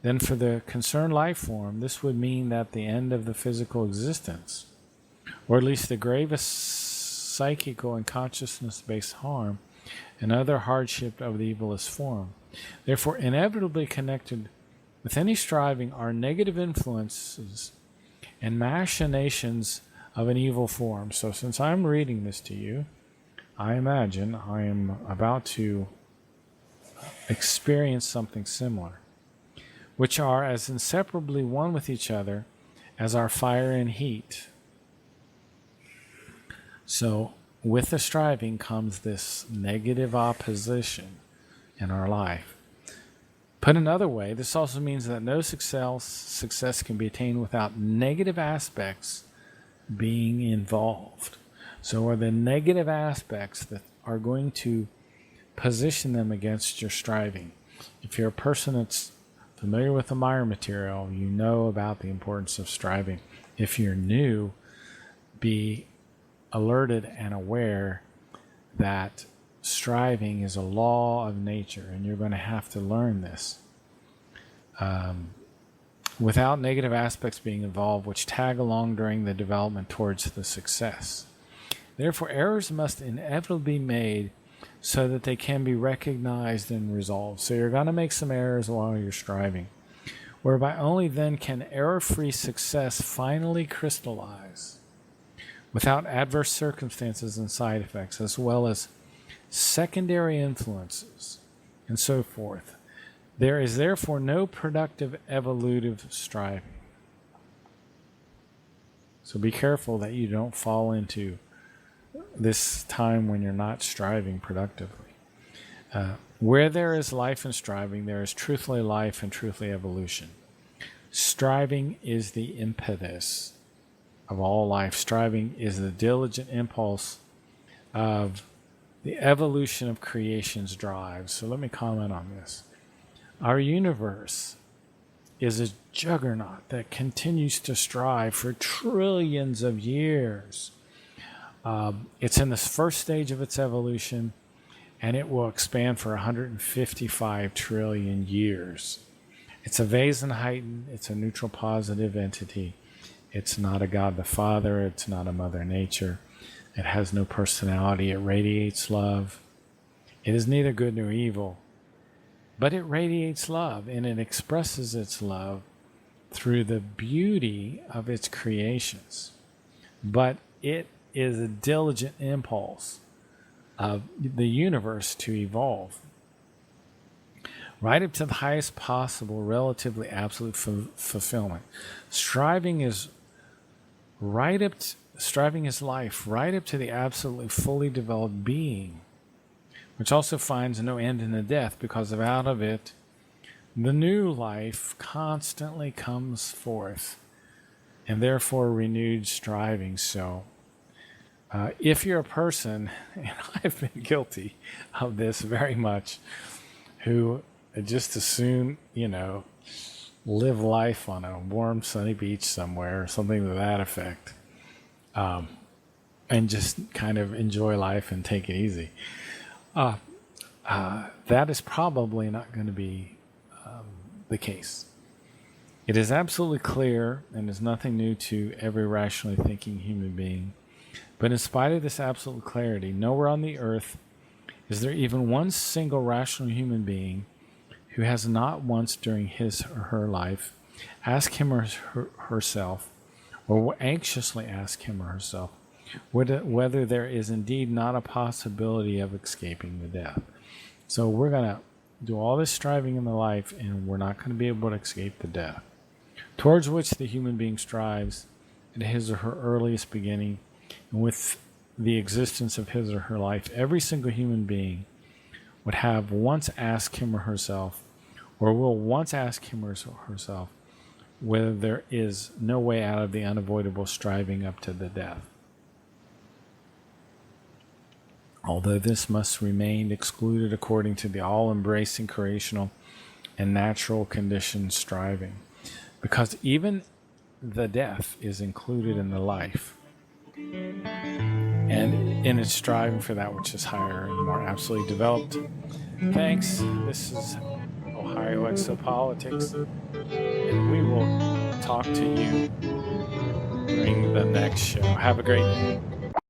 then for the concerned life form, this would mean that the end of the physical existence, or at least the gravest psychical and consciousness-based harm and other hardship of the evilest form. Therefore, inevitably connected with any striving are negative influences and machinations of an evil form. So since I'm reading this to you, I imagine I am about to experience something similar, which are as inseparably one with each other as our fire and heat. So with the striving comes this negative opposition in our life. Put another way, this also means that no success can be attained without negative aspects being involved. So are the negative aspects that are going to position them against your striving. If you're a person that's familiar with the Meyer material, you know about the importance of striving. If you're new, be alerted and aware that striving is a law of nature, and you're going to have to learn this. Without negative aspects being involved, which tag along during the development towards the success. Therefore, errors must inevitably be made so that they can be recognized and resolved. So you're going to make some errors while you're striving, whereby only then can error-free success finally crystallize without adverse circumstances and side effects, as well as secondary influences, and so forth. There is therefore no productive evolutive striving. So be careful that you don't fall into this time when you're not striving productively. Where there is life and striving, there is truthfully life and truthfully evolution. Striving is the impetus of all life. Striving is the diligent impulse of the evolution of creation's drive. So let me comment on this. Our universe is a juggernaut that continues to strive for trillions of years. It's in this first stage of its evolution, and it will expand for 155 trillion years. It's a Wesenheiten, it's a neutral positive entity. It's not a God the Father, it's not a Mother Nature. It has no personality, it radiates love. It is neither good nor evil, but it radiates love, and it expresses its love through the beauty of its creations. But it is a diligent impulse of the universe to evolve right up to the highest possible relatively absolute fulfillment. Striving is life right up to the absolutely fully developed being, which also finds no end in the death, because out of it the new life constantly comes forth, and therefore renewed striving. So if you're a person, and I've been guilty of this very much, who just as soon, live life on a warm, sunny beach somewhere, or something to that effect, and just kind of enjoy life and take it easy, that is probably not going to be the case. It is absolutely clear, and is nothing new to every rationally thinking human being, but in spite of this absolute clarity, nowhere on the earth is there even one single rational human being who has not once during his or her life asked him or herself, or will anxiously ask him or herself, whether there is indeed not a possibility of escaping the death. So we're going to do all this striving in the life, and we're not going to be able to escape the death, towards which the human being strives at his or her earliest beginning. And with the existence of his or her life, every single human being would have once asked him or herself, or will once ask him or herself, whether there is no way out of the unavoidable striving up to the death. Although this must remain excluded according to the all-embracing creational and natural condition striving, because even the death is included in the life, and in its striving for that which is higher and more absolutely developed. Thanks. This is Ohio Exopolitics, and we will talk to you during the next show. Have a great day.